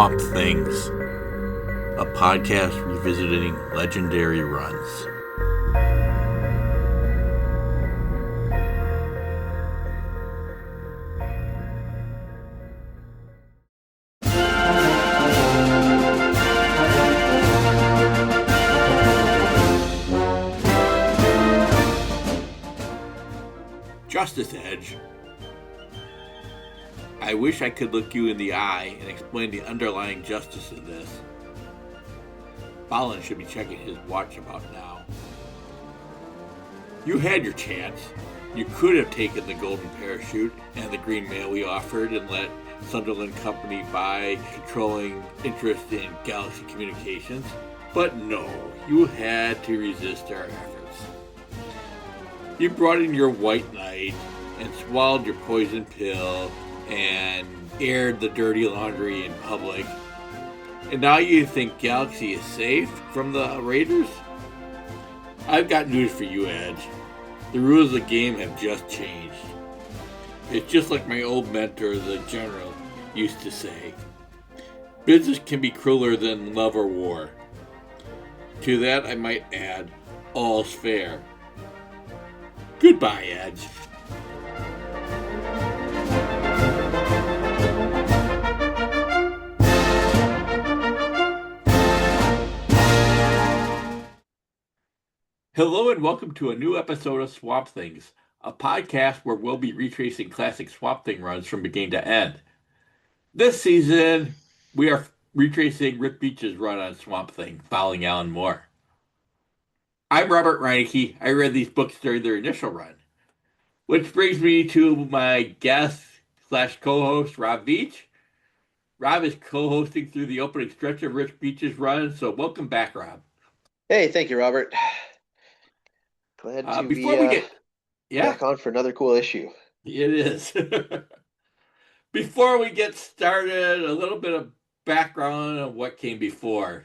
Swamp Things, a podcast revisiting legendary runs. Justice Edge. I wish I could look you in the eye and explain the underlying justice in this. Fallon should be checking his watch about now. You had your chance. You could have taken the golden parachute and the green mail we offered and let Sunderland Company buy controlling interest in Galaxy Communications. But no, you had to resist our efforts. You brought in your white knight and swallowed your poison pill and aired the dirty laundry in public. And now you think Galaxy is safe from the Raiders? I've got news for you, Edge. The rules of the game have just changed. It's just like my old mentor, the General, used to say. Business can be crueler than love or war. To that I might add, all's fair. Goodbye, Edge. Hello and welcome to a new episode of Swamp Things, a podcast where we'll be retracing classic Swamp Thing runs from beginning to end. This season, we are retracing Rick Veitch's run on Swamp Thing, following Alan Moore. I'm Robert Reineke. I read these books during their initial run. Which brings me to my guest / co-host, Rob Veatch. Rob is co-hosting through the opening stretch of Rick Veitch's run, so welcome back, Rob. Hey, thank you, Robert. Glad to be back on for another cool issue. It is. Before we get started, a little bit of background on what came before.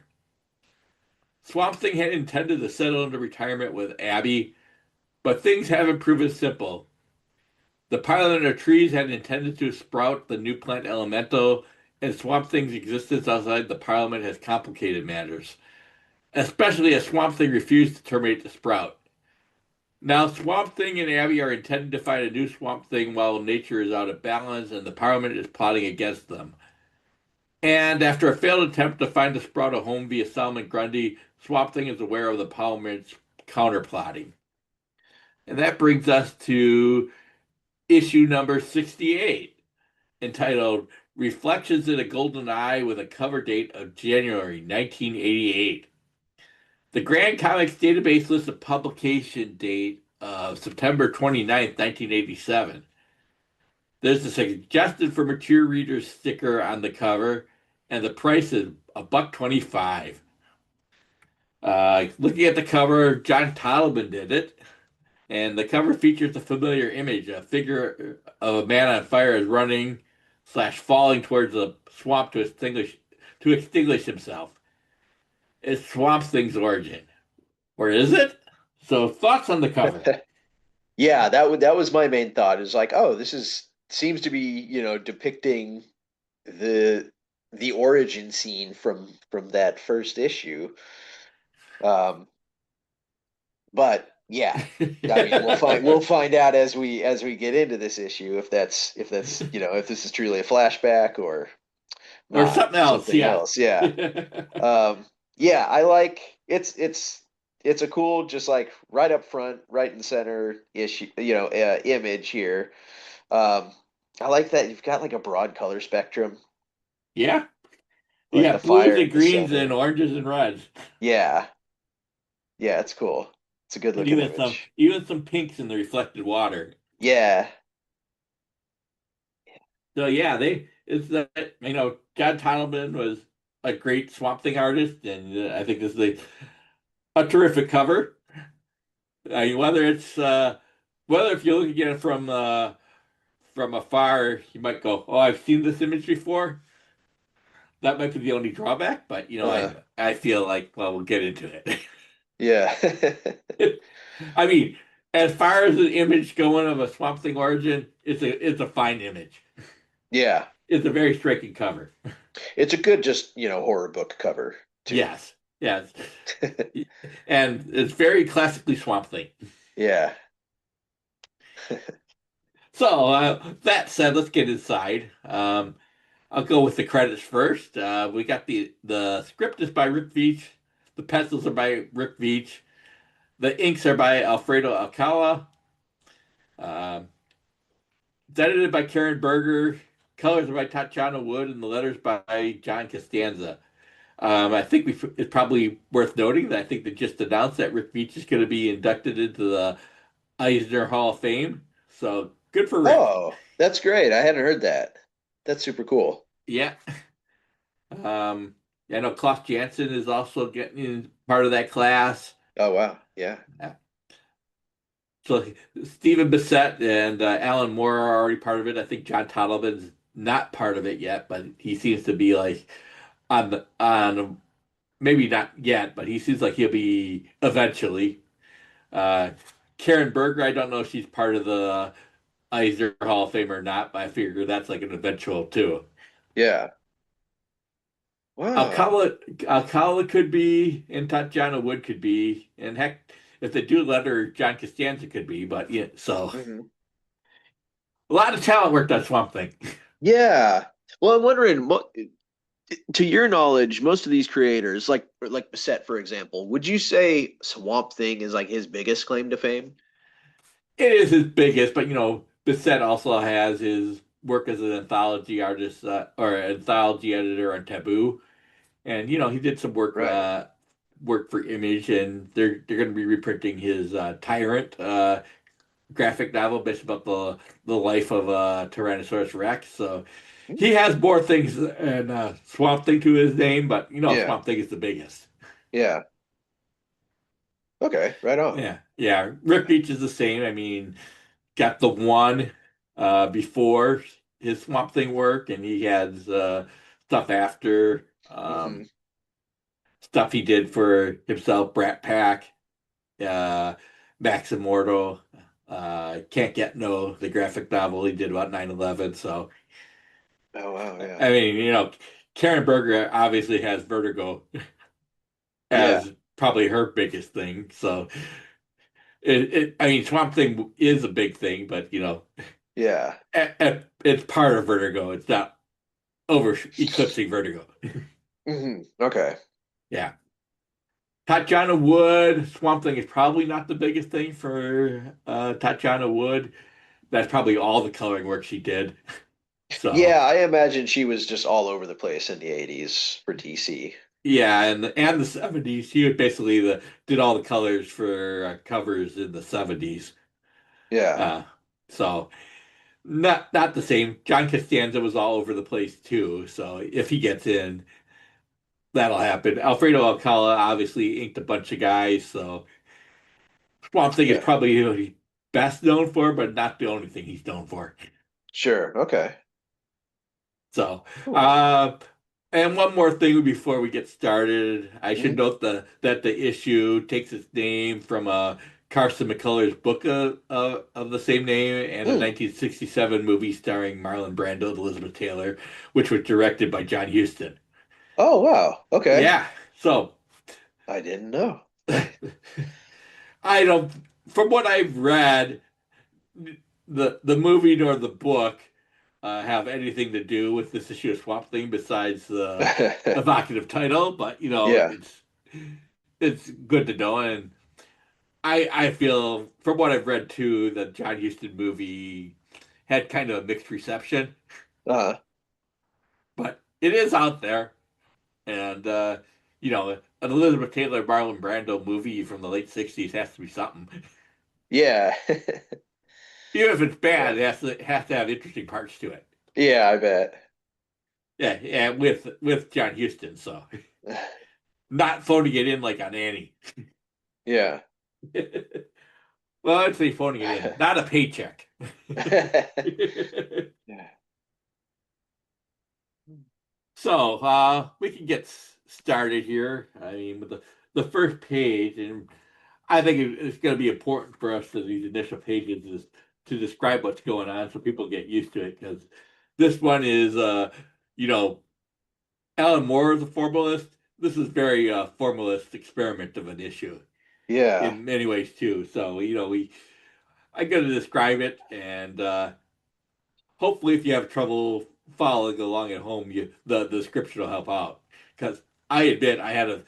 Swamp Thing had intended to settle into retirement with Abby, but things haven't proven simple. The Parliament of Trees had intended to sprout the new plant Elemental, and Swamp Thing's existence outside the Parliament has complicated matters, especially as Swamp Thing refused to terminate the sprout. Now, Swamp Thing and Abby are intending to find a new Swamp Thing while nature is out of balance and the Parliament is plotting against them. And after a failed attempt to find the sprout a home via Solomon Grundy, Swamp Thing is aware of the Parliament's counterplotting. And that brings us to issue number 68, entitled Reflections in a Golden Eye, with a cover date of January 1988. The Grand Comics database lists a publication date of September 29th, 1987. There's a suggested for mature readers sticker on the cover, and the price is $1.25. Looking at the cover, John Tottleman did it, and the cover features a familiar image. A figure of a man on fire is running / falling towards the swamp to extinguish himself. It's Swamp Thing's origin. Or is it? So thoughts on the cover? Yeah, that was my main thought. Is like, oh, this seems to be, depicting the origin scene from that first issue. But yeah, I mean, we'll find out as we get into this issue if this is truly a flashback or something else. Yeah, I like it's a cool, just like right up front, right in center issue, image here. I like that you've got like a broad color spectrum. Yeah. Like yeah, blues and greens and oranges and reds. Yeah. Yeah, it's cool. It's a good looking image. Even some pinks in the reflected water. Yeah. So yeah, John Tottleman was a great Swamp Thing artist, and I think this is a terrific cover. Whether if you're looking at it from afar, you might go, "Oh, I've seen this image before." That might be the only drawback, but I feel like, well, we'll get into it. Yeah. I mean, as far as the image going of a Swamp Thing origin, it's a fine image. Yeah. It's a very striking cover. It's a good just, horror book cover too. Yes, yes, and it's very classically Swamp Thing. Yeah. So that said, let's get inside. I'll go with the credits first. We got the script is by Rick Veitch. The pencils are by Rick Veitch. The inks are by Alfredo Alcala. Um, it's edited by Karen Berger. Colors are by Tatiana Wood, and the letters by John Costanza. I think it's probably worth noting that I think they just announced that Rick Veitch is going to be inducted into the Eisner Hall of Fame. So good for Rick. Oh, that's great. I hadn't heard that. That's super cool. Yeah. Um, I know Klaus Janson is also getting in part of that class. Oh, wow. Yeah. Yeah. So Stephen Bissett and Alan Moore are already part of it. I think John Tottleman's not part of it yet, but he seems to be like on maybe not yet, but he seems like he'll be eventually. Uh, Karen Berger, I don't know if she's part of the Eisner Hall of Fame or not, but I figure that's like an eventual too. Yeah. Wow. Alcala could be, and Tatiana Wood could be, and heck, if they do let her, John Costanza could be. But yeah, so Hmm. a lot of talent worked on Swamp Thing. Yeah. Well, I'm wondering, to your knowledge, most of these creators, like Bissett, for example, would you say Swamp Thing is like his biggest claim to fame? It is his biggest, but Bissett also has his work as an anthology artist or anthology editor on Taboo, and he did some Right. work for Image, and they're going to be reprinting his Tyrant graphic novel based about the life of Tyrannosaurus Rex. So Hmm. he has more things and Swamp Thing to his name, but Yeah. Swamp Thing is the biggest. Yeah. Okay. Right on. Yeah, yeah. Rick Beach is the same. I mean, got the one before his Swamp Thing work, and he has stuff after Hmm. stuff he did for himself, Brat Pack, uh, Max Immortal. Can't Get No, the graphic novel he did about 9/11. So, Oh, wow. Yeah. I mean, Karen Berger obviously has Vertigo Yeah. as probably her biggest thing. So, I mean, Swamp Thing is a big thing, but Yeah. it's part of Vertigo. It's not over eclipsing Vertigo. Okay. Yeah. Tatiana Wood, Swamp Thing is probably not the biggest thing for Tatiana Wood. That's probably all the coloring work she did. So, Yeah, I imagine she was just all over the place in the 80s for DC. yeah, and the 70s. She was basically did all the colors for covers in the 70s. Yeah. Uh, so not the same. John Costanza was all over the place too. So if he gets in, that'll happen. Alfredo Alcala obviously inked a bunch of guys, so Swamp Thing is Yeah. probably what he's best known for, but not the only thing he's known for. Sure. Okay. So, Cool. uh, and one more thing before we get started, I should Hmm. note that the issue takes its name from Carson McCullers' book of the same name and a Mm. 1967 movie starring Marlon Brando and Elizabeth Taylor, which was directed by John Huston. Oh, wow. Okay. Yeah, so I didn't know. I don't, from what I've read, the movie nor the book have anything to do with this issue of Swamp Thing besides the evocative title, but Yeah. it's good to know. And I feel from what I've read too, the John Huston movie had kind of a mixed reception, Uh, but it is out there. And an Elizabeth Taylor Marlon Brando movie from the late '60s has to be something. yeah. Even if it's Yeah. bad, it has to have interesting parts to it. Yeah, I bet. Yeah, yeah, with John Huston, so not phoning it in like on Annie. Yeah. Well, I'd say phoning it in, not a paycheck. Yeah. So we can get started here. I mean, with the first page, and I think it's going to be important for us for these initial pages is to describe what's going on so people get used to it because this one is you know, Alan Moore is a formalist. This is very formalist experiment of an issue Yeah. in many ways too. So we I'm going to describe it, and hopefully, if you have trouble following along at home, the description will help out. Because I admit I had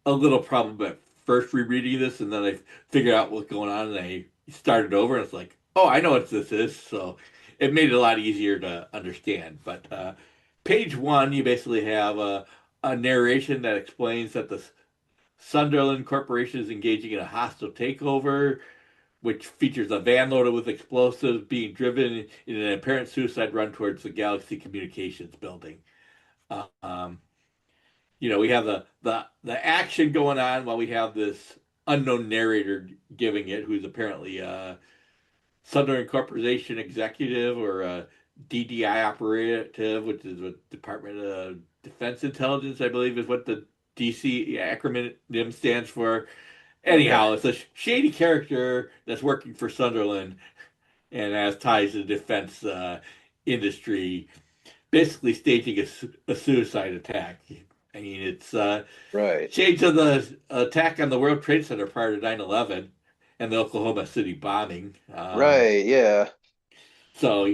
a little problem at first rereading this, and then I figured out what's going on, and I started over, and it's like, oh, I know what this is. So it made it a lot easier to understand. But page one, you basically have a narration that explains that the Sunderland Corporation is engaging in a hostile takeover, which features a van loaded with explosives being driven in an apparent suicide run towards the Galaxy Communications building. Uh, um, we have the action going on while we have this unknown narrator giving it, who's apparently a Sunderland Corporation executive or a DDI operative, which is what Department of Defense Intelligence, I believe, is what the DC acronym stands for. Okay. Anyhow, it's a shady character that's working for Sunderland and has ties to the defense industry, basically staging a suicide attack. I mean, it's Right. shades of the attack on the World Trade Center prior to 9/11 and the Oklahoma City bombing. Right. Yeah. So,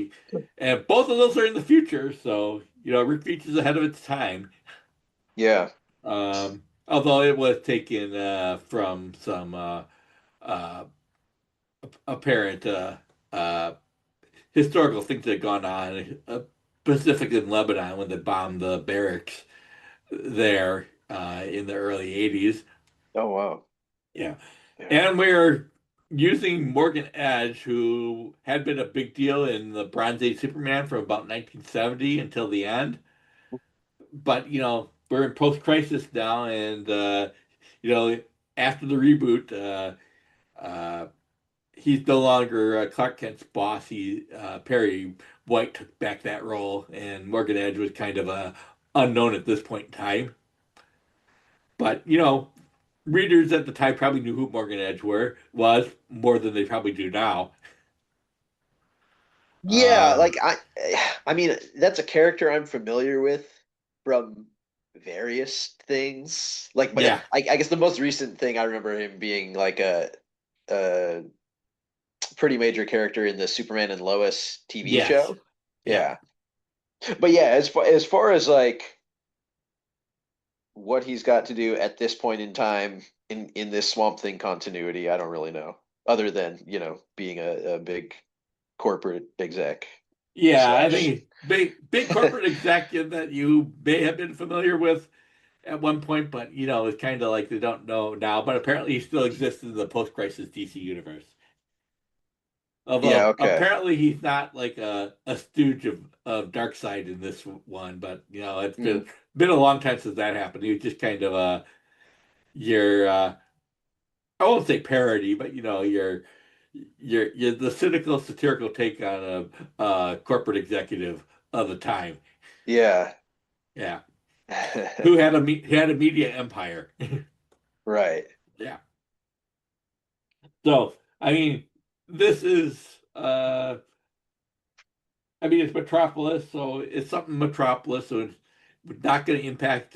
and both of those are in the future. So, Rick Veitch is ahead of its time. Yeah. Although it was taken from some uh, apparent historical things that had gone on, specifically in Lebanon when they bombed the barracks there in the early 80s. Oh wow. Yeah. Yeah. And we're using Morgan Edge, who had been a big deal in the Bronze Age Superman from about 1970 until the end. But, we're in post-crisis now, and, you know, after the reboot, he's no longer Clark Kent's boss. Perry White took back that role, and Morgan Edge was kind of unknown at this point in time. But readers at the time probably knew who Morgan Edge was more than they probably do now. Yeah, Um, I mean, that's a character I'm familiar with from various things. Like, but yeah, I guess the most recent thing I remember him being like a pretty major character in the Superman and Lois TV yes, show. yeah, Yeah. But yeah, as far as like what he's got to do at this point in time in this Swamp Thing continuity, I don't really know. Other than, being a big corporate exec yeah. I slash. think big corporate executive that you may have been familiar with at one point, but it's kind of like they don't know now. But apparently, he still exists in the post-crisis DC universe. Yeah, Although okay. apparently he's not like a stooge of Darkseid in this one, but it's Mm, been a long time since that happened. He was just kind of your I won't say parody, but you're the cynical, satirical take on a corporate executive of the time. yeah. Yeah, who had a media empire. Right. Yeah. So I mean, this is it's Metropolis, so it's something Metropolis, so it's not going to impact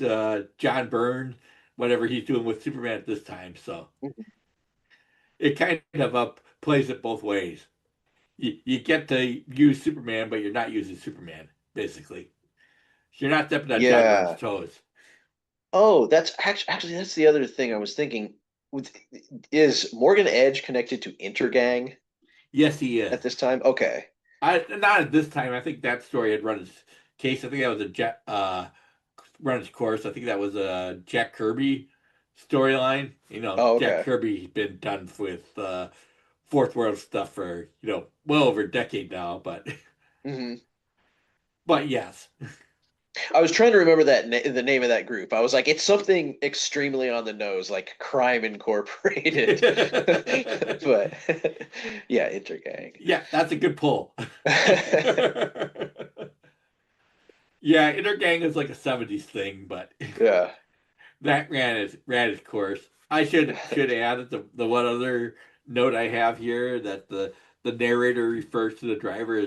John Byrne, whatever he's doing with Superman at this time. So it kind of plays it both ways. You get to use Superman, but you're not using Superman, basically. You're not stepping on John Byrne's Yeah. toes. Oh, that's actually that's the other thing I was thinking. With Is Morgan Edge connected to Intergang Yes, he is. at this time? Okay. Not at this time. I think that story had run its case. I think that was run its course. I think that was a Jack Kirby storyline. Oh, Jack okay. Kirby's been done with fourth world stuff for well over a decade now. But Hmm. but yes, I was trying to remember the name of that group. I was like, it's something extremely on the nose, like Crime Incorporated. But yeah, Intergang. yeah, that's a good pull. Yeah, Intergang is like a '70s thing, but Yeah. that ran its course. I should add that the one other note I have here that the narrator refers to the driver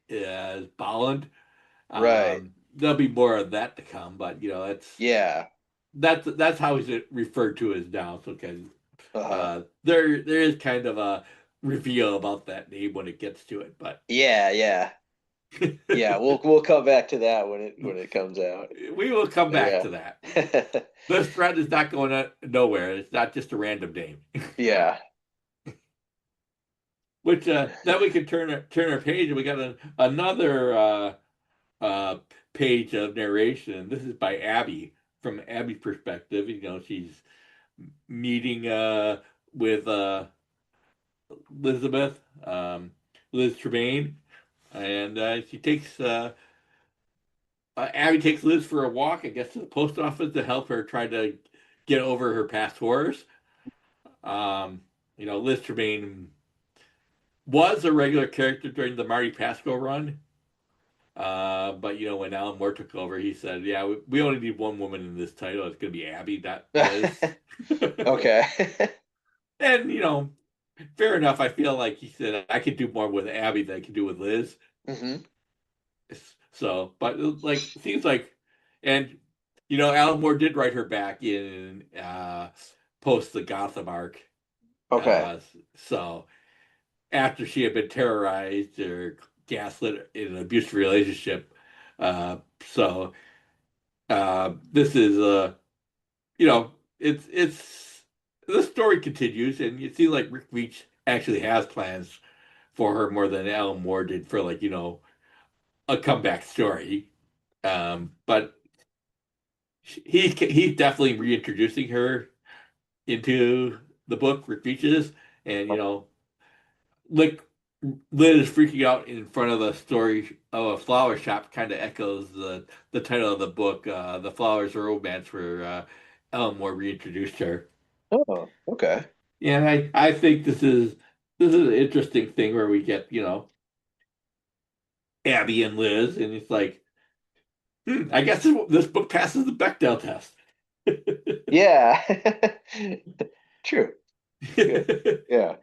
as Bolland. Right. There'll be more of that to come, but Yeah. that's how he's referred to as now. So, okay, Uh-huh. there is kind of a reveal about that name when it gets to it, but Yeah, yeah. Yeah, we'll come back to that when it comes out. we will come back Yeah. to that. This thread is not going nowhere. It's not just a random name. Yeah. Which then we can turn our page and we got another uh, page of narration. This is by Abby. From Abby's perspective, she's meeting with Elizabeth, Liz Tremaine, and she takes Abby takes Liz for a walk, I guess, to the post office to help her try to get over her past horrors. Liz Tremaine was a regular character during the Marty Pasco run. But when Alan Moore took over, he said, "Yeah, we only need one woman in this title. It's going to be Abby, not Liz." Okay. And fair enough. I feel like he said I could do more with Abby than I could do with Liz. hmm So, but like seems like, and Alan Moore did write her back in post the Gotham arc. Okay. Uh, so after she had been terrorized or gaslit in an abusive relationship, so this is you know it's the story continues, and you see like Rick Veitch actually has plans for her more than Alan Moore did for like a comeback story. But he's definitely reintroducing her into the book, Rick Veitch's, and like Liz freaking out in front of the story of a flower shop kind of echoes the title of the book, "The Flowers of Romance," where Alan Moore reintroduced her. Oh, okay. And I think this is an interesting thing where we get Abby and Liz, and it's like, I guess this book passes the Bechdel test. Yeah. True. Good. Yeah.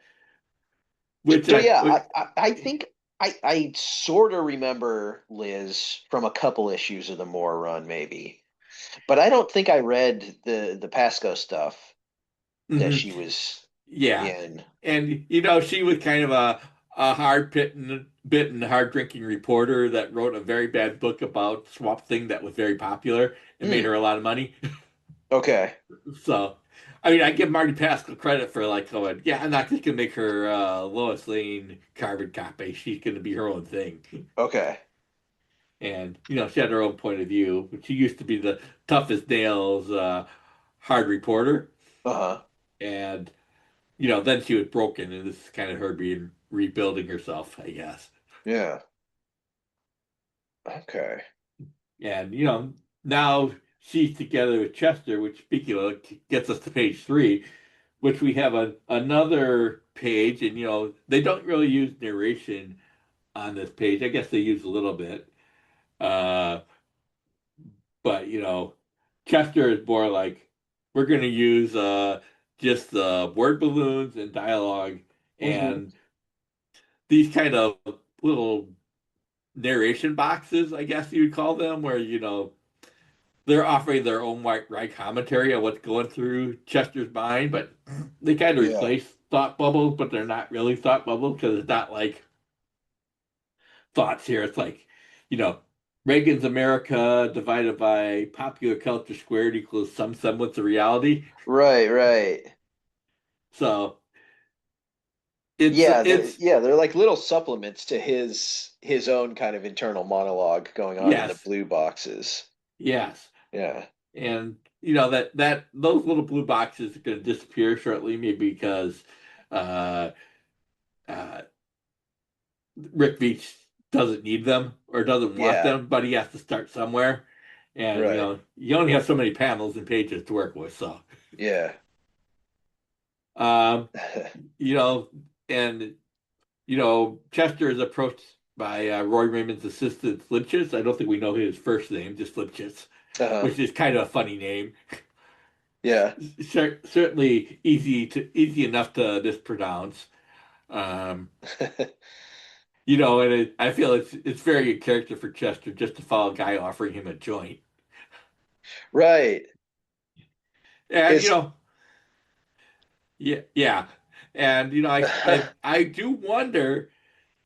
Which So yeah, I think I sort of remember Liz from a couple issues of the Moore run, maybe, but I don't think I read the Pasco stuff that Mhm. she was Yeah, in. and she was kind of a bitten, hard drinking reporter that wrote a very bad book about Swamp Thing that was very popular and made Hmm. her a lot of money. Okay. So, I mean, I give Marty Pascal credit for like going, yeah, I'm not just gonna make her Lois Lane carbon copy. She's gonna be her own thing. Okay. And she had her own point of view. She used to be the toughest nails hard reporter, Uh-huh. and then she was broken, and this is kind of her being rebuilding herself, I guess. Yeah. Okay. And now she's together with Chester, which speaking of gets us to page 3, which we have another page, and they don't really use narration on this page. I guess they use a little bit, uh, but Chester is more like we're going to use just word balloons and dialogue hmm and these kind of little narration boxes, I guess you would call them, where they're offering their own right commentary on what's going through Chester's mind, but they kind of Yeah. replace thought bubbles, but they're not really thought bubbles because it's not like thoughts here. It's like, you know, Reagan's America divided by popular culture squared equals some semblance of reality. Right, right. So it's Yeah, it's they're like little supplements to his own kind of internal monologue going on in the yes, blue boxes. yes, Yeah. and that those little blue boxes are going to disappear shortly, maybe because uh, uh, Rick Veitch doesn't need them or doesn't want Yeah. them, but he has to start somewhere. And Right. you only have so many panels and pages to work with. So, Yeah. um, you know, and Chester is approached by Roy Raymond's assistant Lipchitz. I don't think we know his first name, just Lipchitz, Uh-huh. which is kind of a funny name. Yeah. Certainly easy enough to mispronounce. Um, And I feel it's very in character for Chester just to follow a guy offering him a joint. Right. And Is yeah, yeah. And I do wonder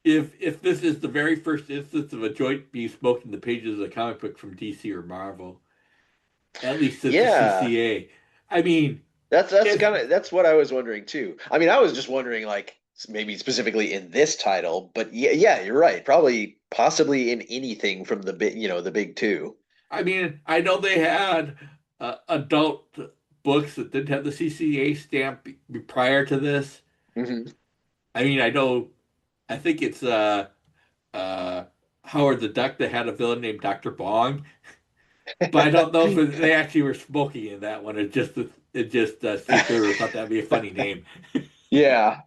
if this is the very first instance of a joint being smoked in the pages of a comic book from DC or Marvel, at least since the yeah. CCA. I mean, That's it's kind of that's what I was wondering too. I mean, I was just wondering like maybe specifically in this title, but yeah, you're right. Probably possibly in anything from the big, the big two. I mean, I know they had adult books that didn't have the CCA stamp prior to this. Hmm. I mean, I think it's uh, Howard the Duck that had a villain named Dr. Bong, but I don't know if they actually were smoking in that one. It just Steve Gerber thought that'd be a funny name. Yeah.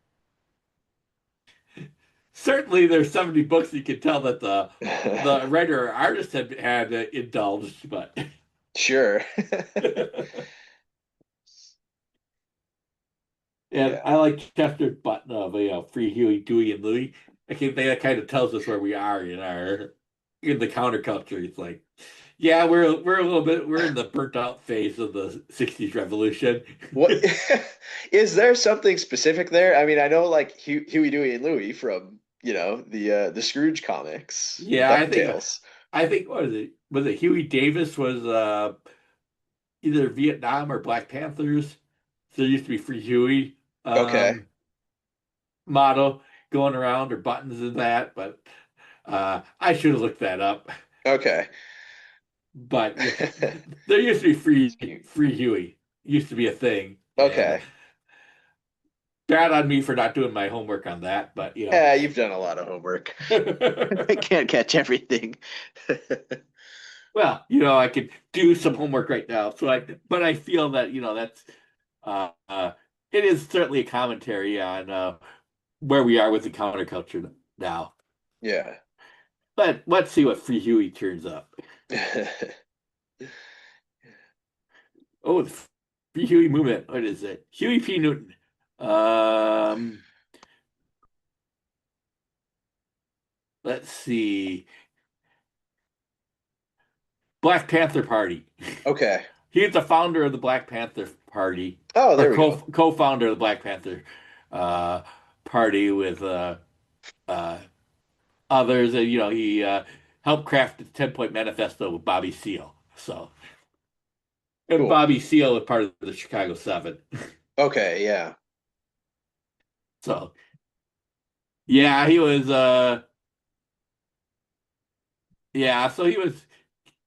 Certainly, there's 70 books you can tell that the writer or artist had indulged, but Sure. and Yeah. I like Chester's button of Free Huey, Dewey, and Louie. I think that kind of tells us where we are in the counterculture. It's like, yeah, we're a little bit we're in the burnt out phase of the '60s revolution. What is there something specific there? I mean, I know like Huey, Dewey, and Louie from, the Scrooge comics, the Yeah, DuckTales. I think what is it? Was it Huey Davis was either Vietnam or Black Panthers? So there used to be Free Huey Okay. um, motto going around or buttons in that, but I should have looked that up. Okay. But yeah, there used to be free Huey. Used to be a thing, and Okay. bad on me for not doing my homework on that. But Yeah, you've done a lot of homework. I can't catch everything. well, I could do some homework right now. But I feel that that's uh, uh, it is certainly a commentary on where we are with the counterculture now. Yeah. But let's see what Free Huey turns up. Oh, the Free Huey movement. What is it? Huey P. Newton. Um, let's see. Black Panther Party. Okay. He's the founder of the Black Panther Party, Oh, or there we go. co-founder of the Black Panther uh, Party with uh, others. And he helped craft the 10-point manifesto with Bobby Seale. So, and Cool. Bobby Seale is part of the Chicago Seven. Okay, yeah. So, yeah, he was. Yeah, so he was.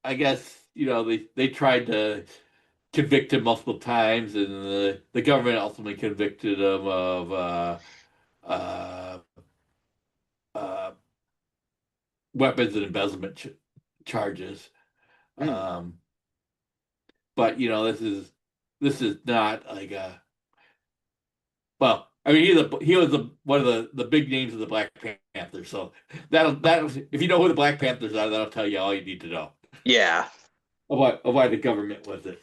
I guess they tried to convict him multiple times, and the government ultimately convicted him of uh, uh, weapons and embezzlement charges. Mm. Um, but this is not like a well. I mean, he was one of the big names of the Black Panthers. So that if you know who the Black Panthers are, that'll tell you all you need to know Yeah. of why the government was it.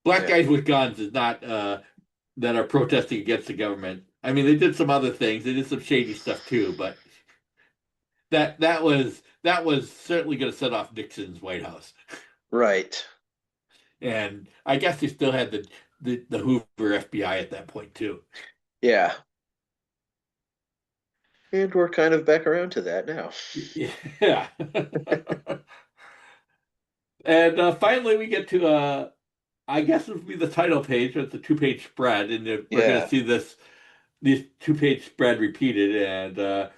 Black Yeah. guys with guns is not that are protesting against the government. I mean, they did some other things. They did some shady stuff too, but that was certainly going to set off Nixon's White House. Right. And I guess they still had the Hoover FBI at that point too. Yeah. And we're kind of back around to that now. Yeah. And finally, we get to I guess it would be the title page. It's a two-page spread, and we're going to Yeah. see this two-page spread repeated. And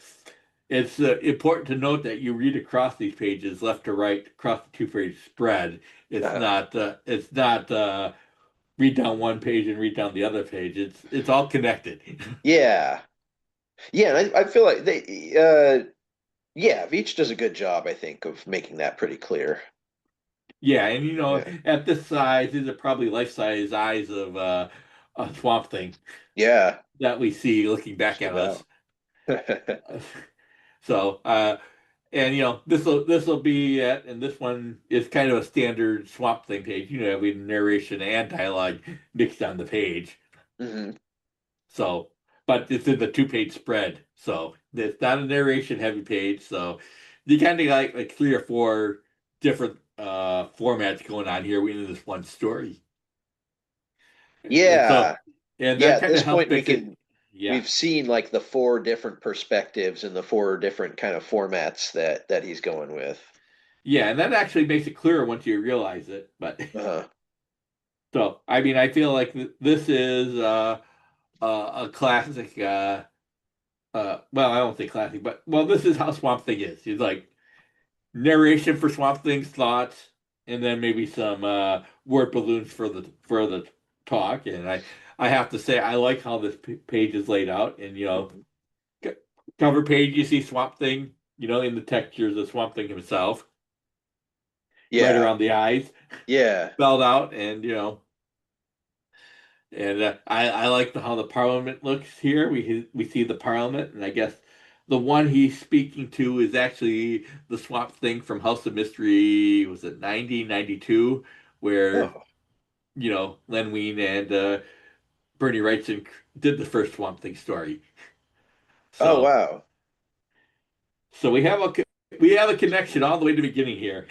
it's important to note that you read across these pages, left to right, across the two-page spread. Uh, It's not read down one page and read down the other page. It's all connected. yeah. Yeah, and I feel like yeah, Veatch does a good job, I think, of making that pretty clear. Yeah, and Yeah. at this size, these are probably life-size eyes of a swamp thing Yeah, that we see looking back just at us. about. So, and this will be it, and this one is kind of a standard Swamp Thing page. We have narration and dialogue mixed on the page. Hmm. So, but it's in the two-page spread, so it's not a narration-heavy page. So you kind of like three or four different formats going on here within this one story. And Yeah. so, and Yeah, that at kind this of helps point makes it, yeah, we've seen like the four different perspectives and the four different kind of formats that he's going with. yeah, and that actually makes it clearer once you realize it. But Uh-huh. so, I mean, I feel like this is a classic. Well, I don't say classic, but well, this is how Swamp Thing is. He's like narration for Swamp Thing's thoughts, and then maybe some word balloons for the talk. And I have to say, I like how this page is laid out. And Mhm. c- cover page, you see Swamp Thing, in the textures of Swamp Thing himself, right Yeah. around the eyes, Yeah. spelled out, and and I like how the Parliament looks here. We see the Parliament, and I guess the one he's speaking to is actually the Swamp Thing from House of Mystery. Was it 1992, where Oh. Len Wein and Bernie Wrightson did the first Swamp Thing story. Oh, So wow. so we have a connection all the way to the beginning here.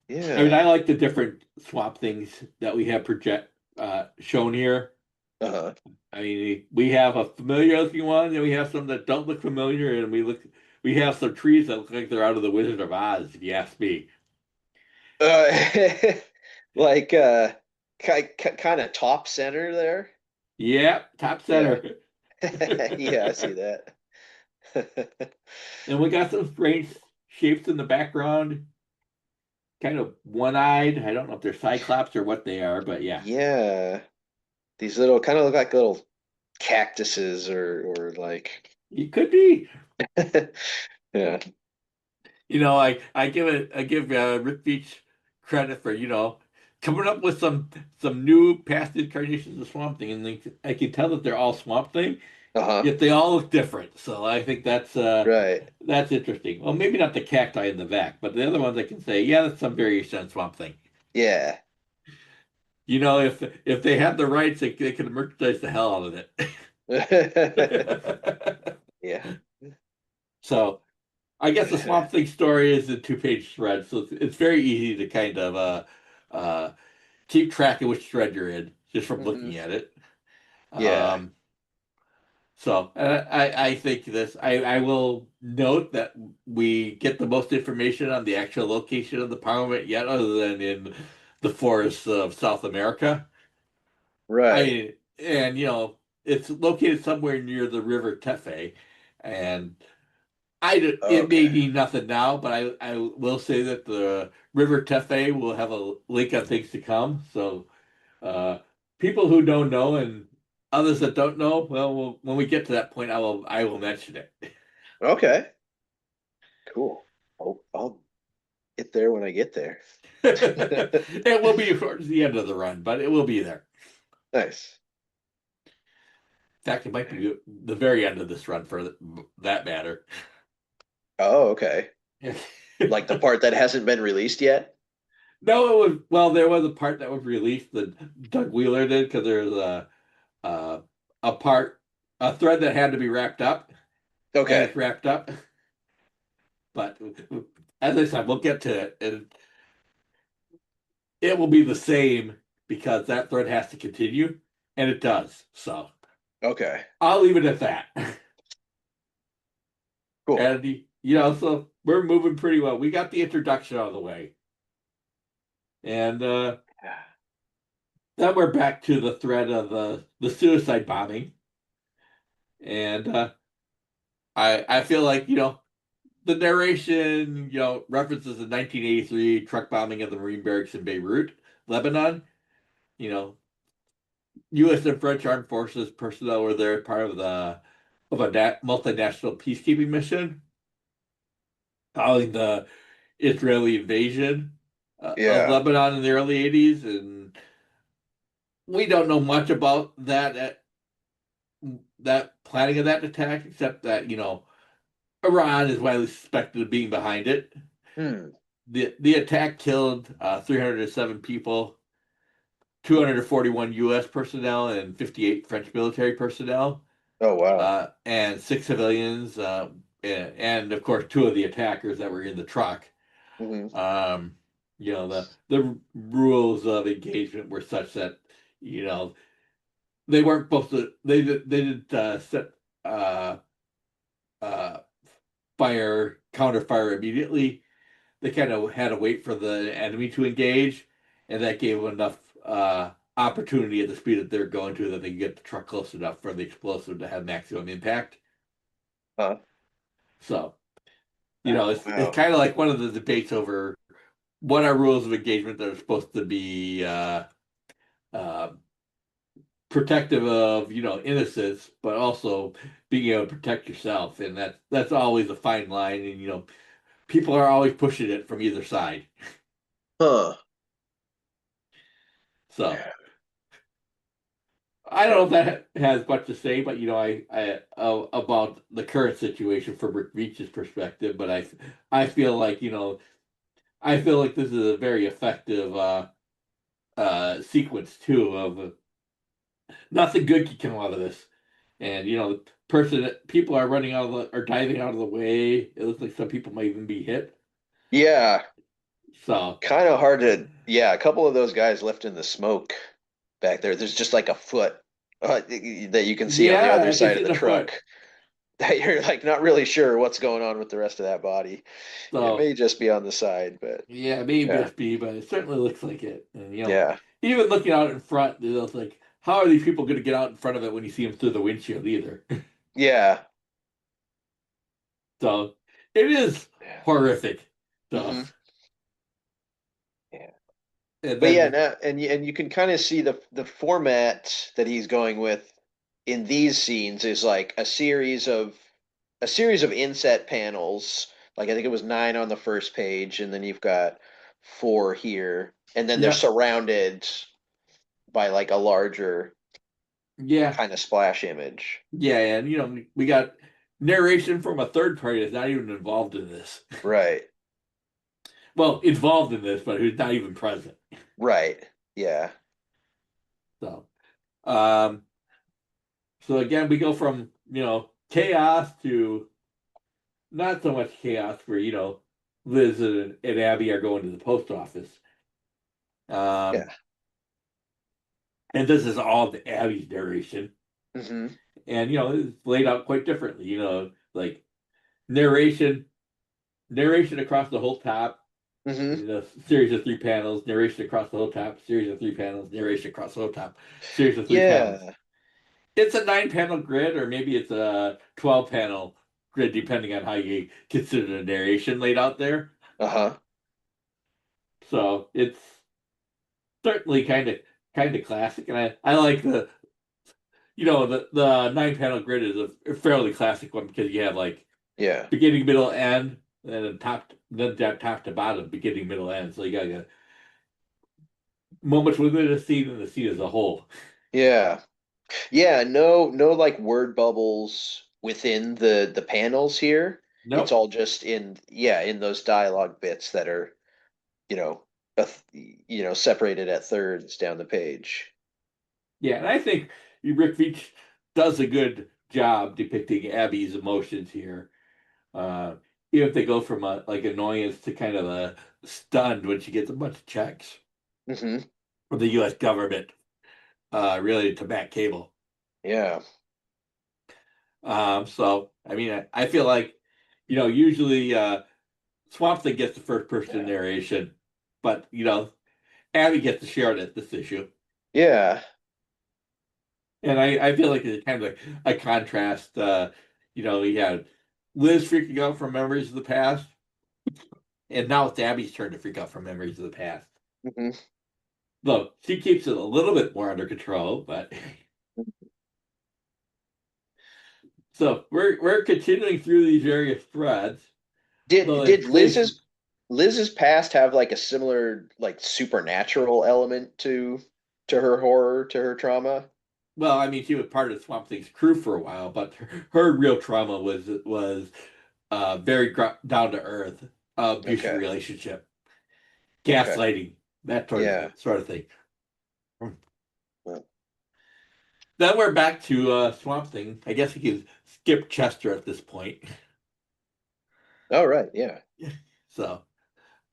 I mean, Yeah. I like the different Swamp Things that we have project shown here. Uh-huh. I mean, we have a familiar looking one, and we have some that don't look familiar, and we have some trees that look like they're out of the Wizard of Oz, if you ask me. Uh, like kind of top center there. Yeah, top Yeah. center. Yeah, I see that. And we got some strange shapes in the background, kind of one-eyed. I don't know if they're cyclops or what they are, but yeah, Yeah. These little kind of look like little cactuses or like it could be. yeah. I give Rick Veitch credit for coming up with some new past incarnations of Swamp Thing, and I can tell that they're all Swamp Thing, Uh-huh. yet they all look different. So I think Right. that's interesting. Well, maybe not the cacti in the back, but the other ones I can say, yeah, that's some variation on Swamp Thing. Yeah. If they had the rights, they could merchandise the hell out of it. Yeah. So I guess the Swamp Thing story is a two-page thread, so it's very easy to kind of uh, keep track of which thread you're in just from Hmm. looking at it. Yeah. Um, so I think I will note that we get the most information on the actual location of the Parliament yet, other than in the forests of South America. Right. And it's located somewhere near the River Tefe, and it may Okay. mean nothing now, but I will say that the River Tefe will have a link on things to come. So uh, people who don't know and others that don't know, well, when we get to that point, I will mention it. Okay. Cool. I'll get there when I get there. It will be towards the end of the run, but it will be there. Nice. In fact, it might be the very end of this run for that matter. Oh, okay. Like the part that hasn't been released yet? No, it was well. There was a part that was released that Doug Wheeler did because there's uh, a part a thread that had to be wrapped up, and Okay. it's wrapped up. But as I said, we'll get to it, and it will be the same because that thread has to continue, and it does. So Okay. I'll leave it at that. Cool. And so we're moving pretty well. We got the introduction out of the way, and Yeah. then we're back to the thread of the suicide bombing, and I feel like the narration references the 1983 truck bombing of the Marine barracks in Beirut, Lebanon. You know, U.S. and French armed forces personnel were there, part of a multinational peacekeeping mission following the Israeli invasion of Yeah. Lebanon in the early 80s. And we don't know much about that planning of that attack, except that Iran is widely suspected of being behind it. Hmm. The attack killed 307 people, 241 U.S. personnel, and 58 French military personnel. Oh wow. and six civilians, and of course two of the attackers that were in the truck. Hmm. Um, the rules of engagement were such that you know they weren't supposed to they didn't set uh, uh, fire counter fire immediately. They kind of had to wait for the enemy to engage, and that gave them enough opportunity at the speed that they're going to that they could get the truck close enough for the explosive to have maximum impact. Huh. So, Oh it's wow. kind of like one of the debates over what are rules of engagement that are supposed to be uh, protective of, innocence, but also being able to protect yourself, and that's always a fine line, and people are always pushing it from either side. Huh. So. I don't know if that has much to say, but about the current situation from Rick Veitch's perspective. But I feel like I feel like this is a very effective sequence too of nothing good can come out of this, and people are running out of are diving out of the way. It looks like some people might even be hit. Yeah. So Kind of hard to. Yeah, a couple of those guys lifting the smoke back there. There's just like a foot that you can see on the yeah, other I can side see of the the foot. truck. That you're like not really sure what's going on with the rest of that body. It So may just be on the side, but yeah, maybe yeah. just be, but it certainly looks like it. And Yeah. even looking out in front, it's like, how are these people going to get out in front of it when you see them through the windshield either? Yeah. So it is Yeah. horrific Hmm. stuff. Yeah. And But yeah, then now and you can kind of see the format that he's going with in these scenes is like a series of inset panels. Like I think it was 9 on the first page, and then you've got 4 here, and then they're yeah, surrounded by like a larger yeah, kind of splash image. yeah, and we got narration from a third party that's not even involved in this. Right. Well, involved in this, but who's not even present. Right. Yeah. So, um, so again, we go from chaos to not so much chaos where Liz and Abby are going to the post office. Yeah. Um, and this is all the Abby's narration, Hmm. and it's laid out quite differently. Like narration, narration across the whole top. Hmm. Series of three panels, narration across the whole top. Series of three panels, narration across the whole top. Series of three panels. Yeah. It's a 9 panel grid, or maybe it's a 12 panel grid, depending on how you consider the narration laid out there. Uh-huh. So it's certainly kind of classic, and I like the 9 panel grid is a fairly classic one because you have like Yeah. beginning, middle, end, and then top to bottom, beginning, middle, end. So you got moments within the scene and the scene as a whole. Yeah. Yeah, no like word bubbles within the panels here. It's Nope. all just in those dialogue bits that are, you know, separated at thirds down the page. Yeah, and I think Rick Veitch does a good job depicting Abby's emotions here. Uh, Even if they go from like annoyance to kind of a stunned when she gets a bunch of checks Hmm. from the U.S. government related to Matt Cable. Yeah. So I mean, I feel like usually Swamp Thing gets the first person narration, but Abby gets to share this issue, Yeah. and I feel like it's kind of a contrast. You had Liz freaking out from memories of the past, and now it's Abby's turn to freak out from memories of the past. Hmm. Though she keeps it a little bit more under control, but so we're continuing through these various threads. Did Though did they Liz's past have like a similar like supernatural element to her horror, to her trauma? well, I mean, she was part of Swamp Thing's crew for a while, but her real trauma was very down to earth, abusive Okay. relationship, Okay. gaslighting, that Yeah. sort of thing. Well, then we're back to Swamp Thing. I guess we can skip Chester at this point. Oh, right. Yeah. So,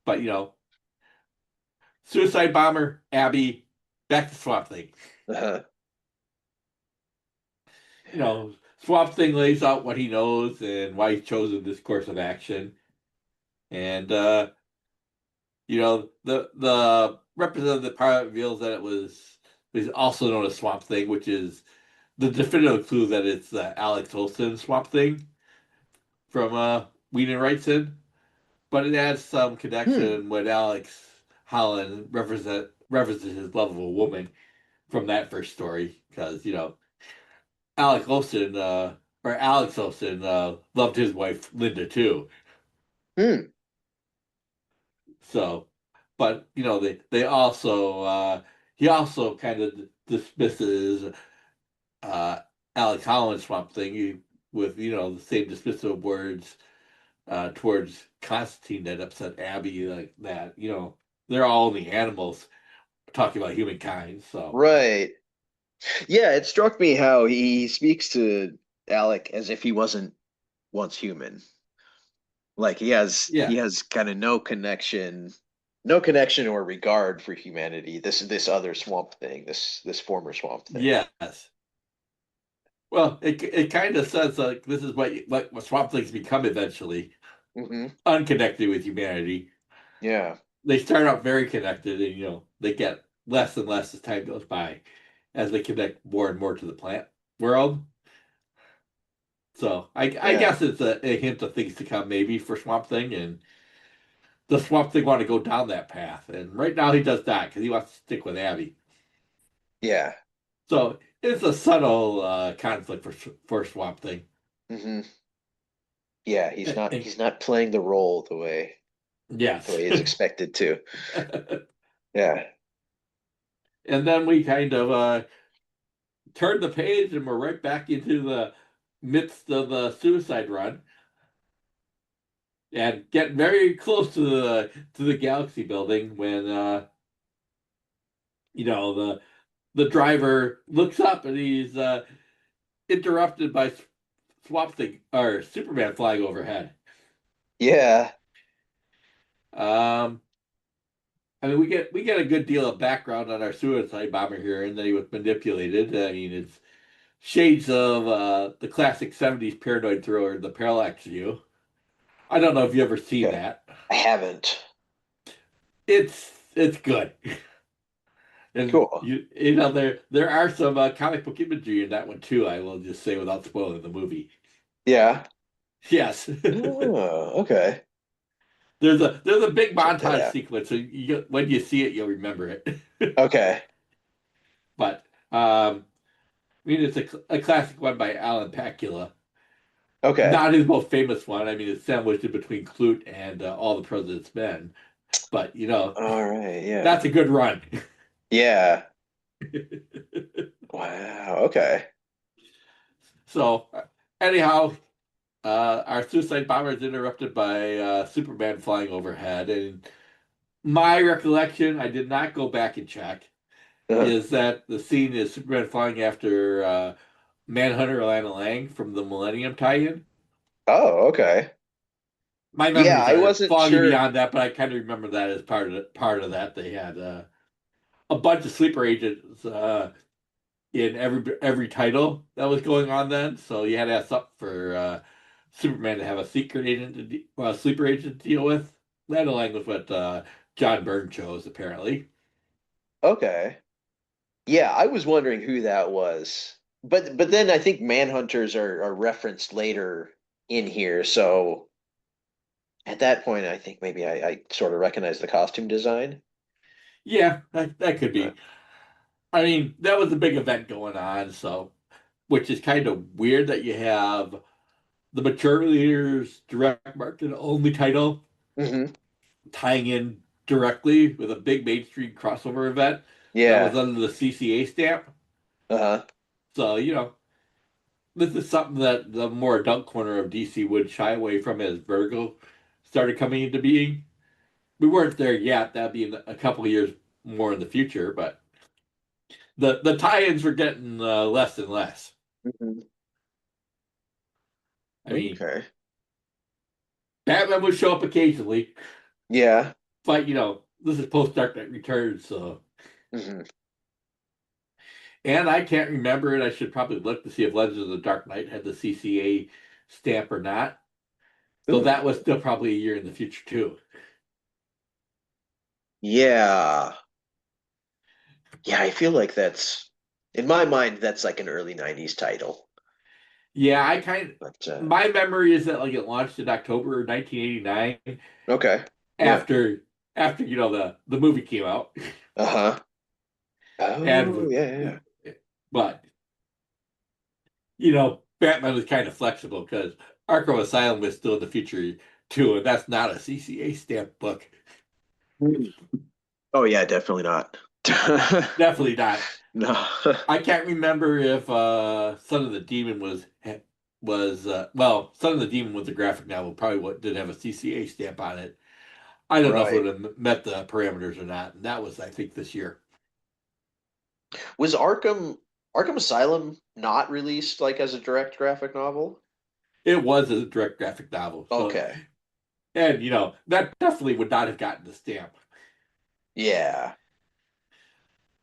but Suicide Bomber, Abby, back to Swamp Thing. Uh-huh. Swamp Thing lays out what he knows and why he's chosen this course of action. And the representative of the pilot reveals that it was also known as Swamp Thing, which is the definitive clue that it's the Alex Olson Swamp Thing from Whedon and Wrightson. But it adds some Hmm. connection when Alex Holland references his love of a woman from that first story, because Alex Olson loved his wife Linda too. Hmm. So, but they also he also kind of dismisses uh, Alex Holland's Swamp Thing with the same dismissive words towards Constantine that upset Abby, like that. They're all only animals talking about humankind. So Right. Yeah, it struck me how he speaks to Alec as if he wasn't once human. Like he yeah, has kind of no connection or regard for humanity. This other Swamp Thing, this former Swamp Thing. yes. Well, it kind of says like this is what Swamp Things become eventually, Hmm. unconnected with humanity. Yeah. They start out very connected, and they get less and less as time goes by, as they connect more and more to the plant world. So I Yeah. guess it's a hint of things to come, maybe for Swamp Thing, and the Swamp Thing want to go down that path. And right now he does that because he wants to stick with Abby. Yeah. So it's a subtle conflict for Swamp Thing. Hmm. Yeah, he's And- not and- he's not playing the role the yes. way he's expected to. Yeah. And then we kind of turn the page and we're right back into the midst of the suicide run and get very close to the Galaxy building when the driver looks up and he's interrupted by Swamp Thing or Superman flying overhead. Yeah. Um, I mean, we get a good deal of background on our suicide bomber here, and that he was manipulated. I mean, it's shades of the classic '70s paranoid thriller, The Parallax View. I don't know if you ever seen Okay. that. I haven't. It's good, and Cool. there are some comic book imagery in that one too. I will just say without spoiling the movie. Yeah. Yes, Oh, okay. there's a big Check that montage out. sequence, so when you see it, you'll remember it. Okay. But I mean, it's a classic one by Alan Pakula. Okay. Not his most famous one. I mean, it's sandwiched in between Clute and All the President's Men. But All right. Yeah. that's a good run. Yeah. Wow. Okay. So anyhow, our suicide bomber is interrupted by Superman flying overhead, and my recollection, I did not go back and check, Uh, is that the scene is Superman flying after Manhunter Lana Lang from the Millennium tie-in. oh, okay. My Yeah, memories I are wasn't foggy sure. beyond that, but I kind of remember that as part of that. They had a bunch of sleeper agents in every title that was going on then, so you had to have something for Superman to have a secret agent sleeper agent to deal with. That align with what John Byrne chose, apparently. Okay. Yeah, I was wondering who that was. But then I think manhunters are referenced later in here, so at that point I think maybe I sort of recognize the costume design. Yeah, that could Uh, be. I mean, that was a big event going on, so which is kind of weird that you have the mature leaders direct market only title hmm. tying in directly with a big mainstream crossover event that was Yeah. under the CCA stamp. Uh-huh. So, this is something that the more adult corner of DC would shy away from as Vertigo started coming into being. We weren't there yet. That'd be in a couple of years more in the future, but the tie-ins were getting less and less. Mhm. I mean, Okay. Batman would show up occasionally, Yeah. but this is post Dark Knight Returns, so. Hmm. And I can't remember it. I should probably look to see if Legends of the Dark Knight had the CCA stamp or not. So that Ooh. was still probably a year in the future too. Yeah. Yeah, I feel like that's in my mind that's like an early 90s title. Yeah, I kind of But my memory is that like it launched in October 1989 okay. Yeah. after the movie came out. Uh-huh. Oh, And yeah, yeah. but Batman was kind of flexible because Arkham Asylum was still in the future too, and that's not a CCA stamp book. Hmm. Oh yeah, definitely not. Definitely not. No. I can't remember if Son of the Demon well, Son of the Demon was a graphic novel, probably what did have a CCA stamp on it. I don't know if it Right. would have met the parameters or not. And that was, I think, this year. Was Arkham Asylum not released like as a direct graphic novel? It was a direct graphic novel. So, Okay. and that definitely would not have gotten the stamp. Yeah.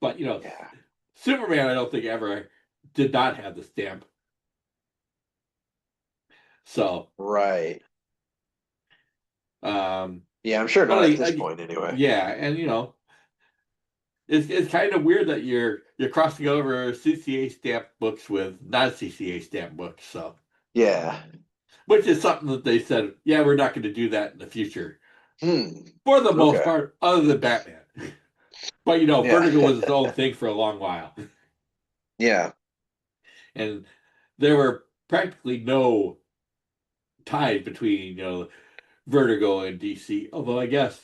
But Yeah. Superman, I don't think ever did not have the stamp. So, Right. um, Yeah, I'm sure but not at this point anyway. yeah, and it's kind of weird that you're crossing over CCA stamp books with non CCA stamp books. So, Yeah. which is something that they said, yeah, we're not going to do that in the future Hmm. for the most Okay. part, other than Batman. But Yeah. Vertigo was its own thing for a long while, Yeah. and there were practically no ties between Vertigo and DC. Although I guess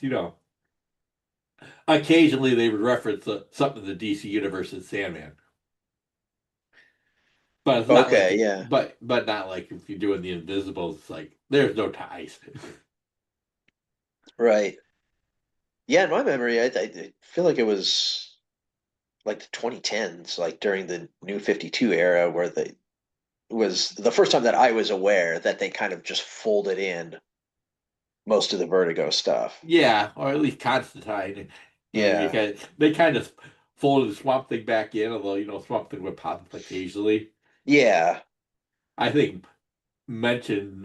occasionally they would reference something in the DC universe in Sandman. But it's not like Okay, yeah. but not like if you're doing the Invisibles. It's like there's no ties. Right. Yeah, in my memory, I feel like it was like the 2010s, like during the New 52 era, where they was the first time that I was aware that they kind of just folded in most of the Vertigo stuff. Yeah, or at least Constantine, and Yeah. they kind of folded Swamp Thing back in. Although Swamp Thing would pop up occasionally. Yeah. I think mention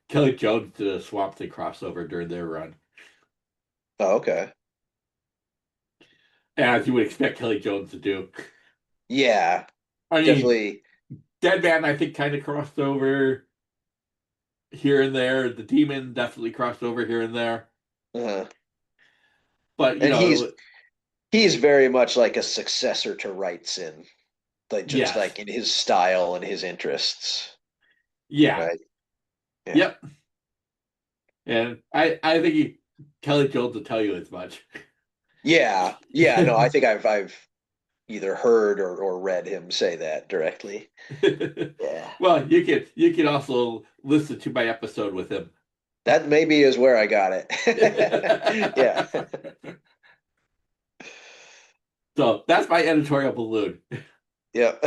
Kelly Jones did a Swamp Thing crossover during their run, Oh, okay. as you would expect Kelly Jones to do. Yeah. I mean, Definitely. Deadman I think kind of crossed over here and there. The Demon definitely crossed over here and there, uh but And he's very much like a successor to Wrightson, like just yes, like in his style and his interests, yeah, right? Yeah. yep. And I think Kelly Jones will tell you as much. Yeah. Yeah, no, I think I've either heard or read him say that directly. Yeah. Well, you can also listen to my episode with him. That maybe is where I got it. Yeah. So that's my editorial balloon. Yep.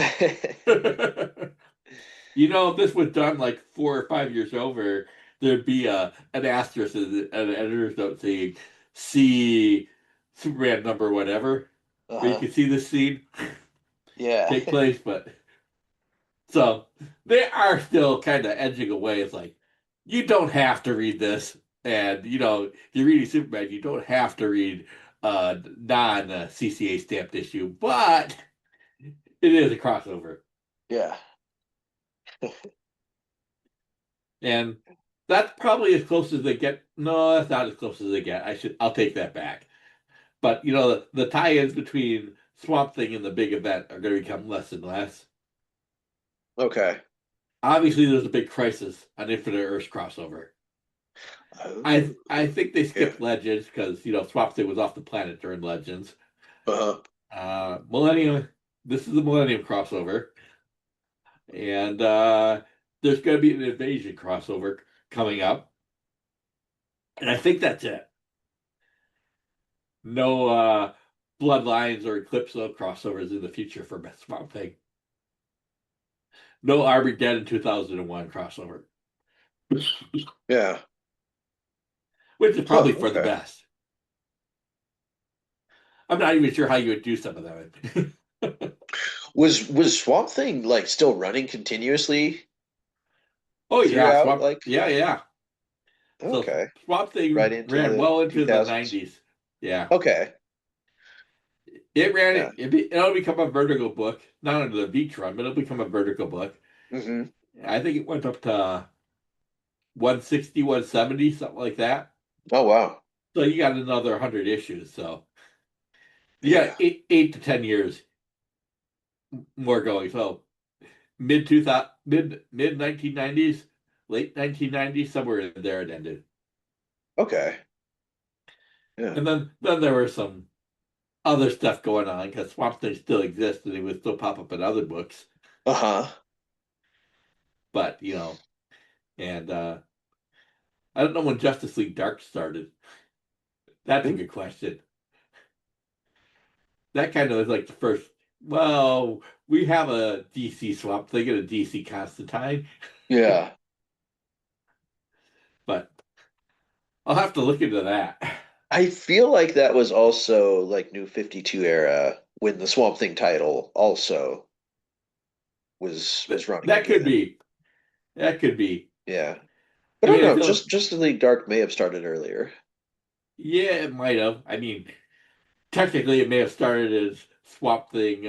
If this was done like 4 or 5 years over, there'd be an asterisk and an editor's note saying see Superman number whatever, where you Uh-huh. can see this scene Yeah. take place. But so they are still kind of edging away. It's like you don't have to read this, and if you're reading Superman, you don't have to read non CCA stamped issue, but it is a crossover. Yeah. And that's probably as close as they get. No, that's not as close as they get. I'll take that back. But the tie-ins between Swamp Thing and the big event are going to become less and less. Okay. Obviously, there's a big crisis on Infinite Earths crossover. Oh, I think they yeah. skipped Legends because Swamp Thing was off the planet during Legends. Uh-huh. Millennium. This is the Millennium crossover, and there's going to be an Invasion crossover coming up, and I think that's it. No Bloodlines or Eclipse crossovers in the future for Swamp Thing. No Armageddon 2001 crossover, Yeah. which is Huh, probably for the okay. best. I'm not even sure how you would do some of that. Was Swamp Thing like still running continuously Oh yeah, throughout? Swamp. Like, Yeah, yeah. So okay. Swamp Right Thing into ran the well into the 2000s. 90s. Yeah, Okay. it ran. Yeah. It'll become a Vertigo book, not under the Veatch run, but it'll become a Vertigo book. Hmm. I think it went up to 160, 170, something like that. Oh, wow. So you got another 100 issues. So you got Yeah. eight to 10 years more going. So mid 2000, mid 1990s, late 1990s, somewhere in there it ended. Okay. Yeah. And then there was some other stuff going on because Swamp Thing still exists and it would still pop up in other books. Uh-huh. But and I don't know when Justice League Dark started. That's a Hmm. good question. That kind of was like the first. Well, we have a DC Swamp Thing and a DC Constantine, Yeah. but I'll have to look into that. I feel like that was also like New 52 era when the Swamp Thing title also was running That under could them. be. That could be. Yeah. But I I don't mean, I know, feel. just the League Dark may have started earlier. Yeah, it might have. I mean, technically, it may have started as Swamp Thing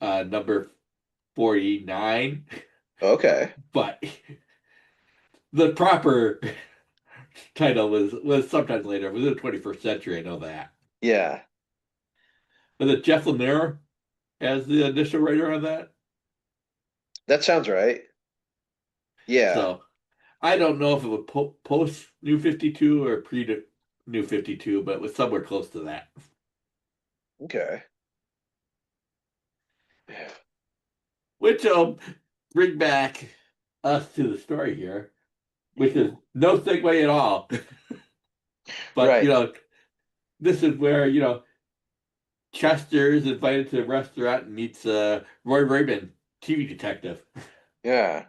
number 49, Okay. but the proper title was sometime later. It was in the 21st century. I know that. Yeah. Was it Jeff Lemire as the initial writer on that? That sounds right. Yeah. So I don't know if it was post New 52 or pre New 52, but it was somewhere close to that. Okay. Yeah. Which bring back us to the story here, which is Ooh. no segue at all. But Right. this is where Chester is invited to a restaurant and meets Roy Raymond, TV detective. Yeah.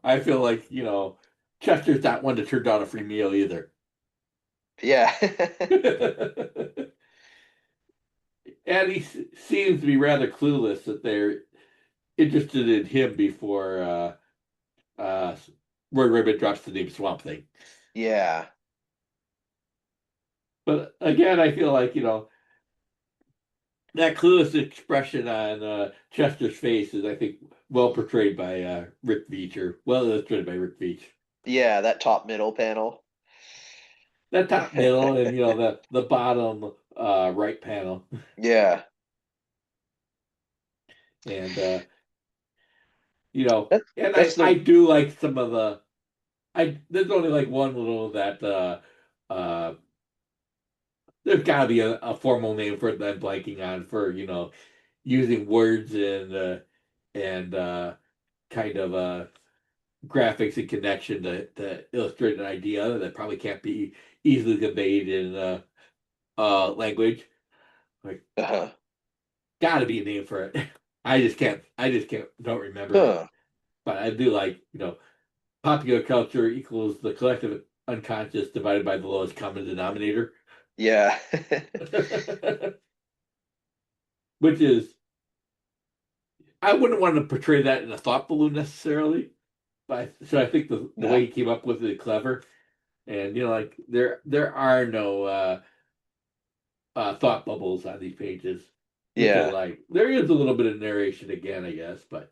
I feel like Chester's not one to turn down a free meal either. Yeah. And he seems to be rather clueless that they're interested in him before uh, Roy Raymond drops the name Swamp Thing. Yeah. But again, I feel like that clueless expression on Chester's face is, I think, well portrayed by Rick Veitch, or well illustrated by Rick Veitch. Yeah, that top middle panel. That top middle and the bottom right panel, Yeah. and That and that's I the do like some of the there's only like one little that uh there's got to be a formal name for it that I'm blanking on for using words and kind of graphics and connection to illustrate an idea that probably can't be easily conveyed in language. Like, uh-huh. got to be a name for it. Don't remember it. Huh. But I do like, popular culture equals the collective unconscious divided by the lowest common denominator, Yeah. which is, I wouldn't want to portray that in a thought balloon necessarily. But so I think the way No. he came up with it is clever. And like there are no thought bubbles on these pages, which I Yeah. like. There is a little bit of narration again, I guess, but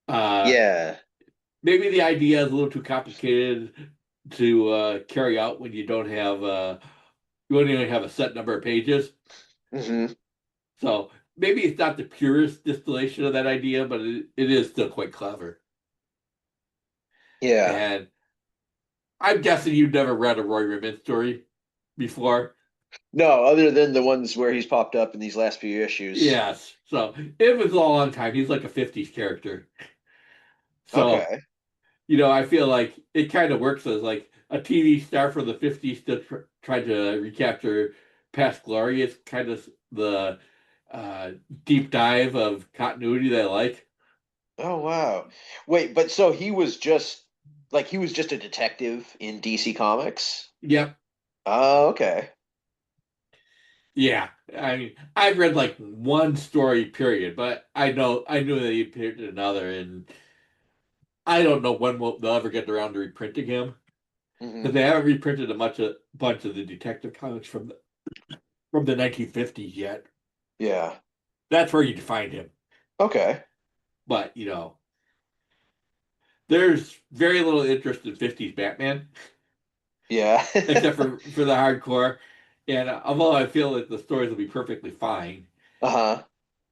uh, Yeah. maybe the idea is a little too complicated to carry out when you only have a set number of pages. Hmm. So maybe it's not the purest distillation of that idea, but it is still quite clever. Yeah. And I'm guessing you've never read a Roy Raymond story before. No, other than the ones where he's popped up in these last few issues. Yes. So it was a long time. He's like a 50s character. So, Okay. I feel like it kind of works as like a TV star from the 50s to try to recapture past glory is kind of the uh, deep dive of continuity that I like. Oh wow. Wait, but so he was just like he was just a detective in DC Comics? Yep. Oh, okay. Yeah. I mean, I've read like one story period, but I knew that he appeared in another, and I don't know when they'll ever get around to reprinting him Hmm. because they haven't reprinted a bunch of the detective comics from the 1950s yet. Yeah. That's where you'd find him. Okay. But there's very little interest in 50s Batman, Yeah. except for the hardcore. And although I feel that the stories will be perfectly fine, Uh-huh.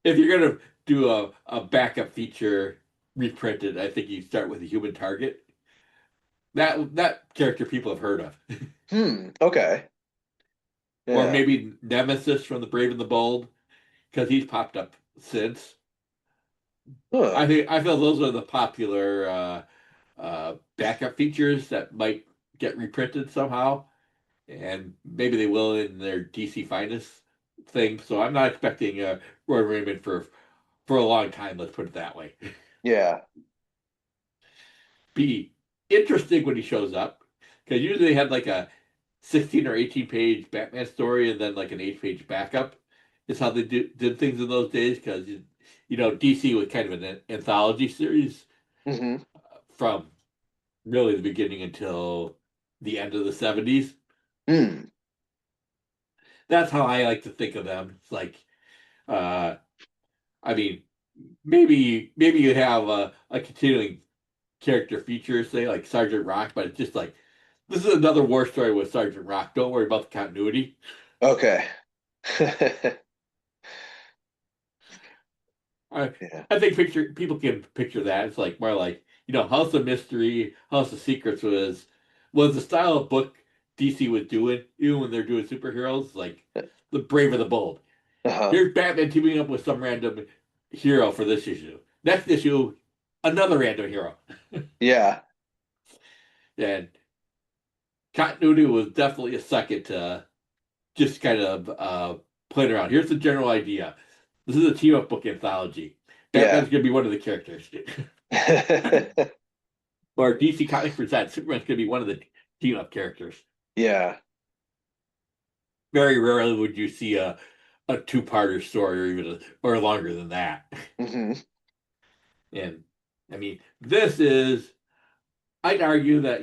if you're gonna do a backup feature reprinted, I think you start with a human target. That character people have heard of. Hmm. Okay. Or Yeah. maybe Nemesis from the Brave and the Bold, because he's popped up since. Huh. I feel those are the popular backup features that might get reprinted somehow, and maybe they will in their DC Finest thing. So I'm not expecting Roy Raymond for a long time. Let's put it that way. Yeah. Be interesting when he shows up, because usually they had like a 16 or 18-page Batman story and then like an 8-page backup. Is how they did things in those days, because DC was kind of an anthology series Hmm. from really the beginning until the end of the 70s. Hmm. That's how I like to think of them. It's like, uh, I mean, maybe you have a continuing character feature, say like Sergeant Rock, but it's just like this is another war story with Sergeant Rock. Don't worry about the continuity. Okay. I Yeah. I think picture people can picture that. It's like more like House of Mystery, House of Secrets was the style of book DC was doing, even when they're doing superheroes, like the Brave and the Bold. Uh-huh. Here's Batman teaming up with some random hero for this issue. Next issue, another random hero. Yeah. And continuity was definitely a second to just kind of playing around. Here's the general idea. This is a team up book anthology. Yeah. Batman's going to be one of the characters. Or DC Comics Presents Superman's going to be one of the team up characters. Yeah. Very rarely would you see a two-parter story, or even or longer than that. Hmm. And I mean, I'd argue that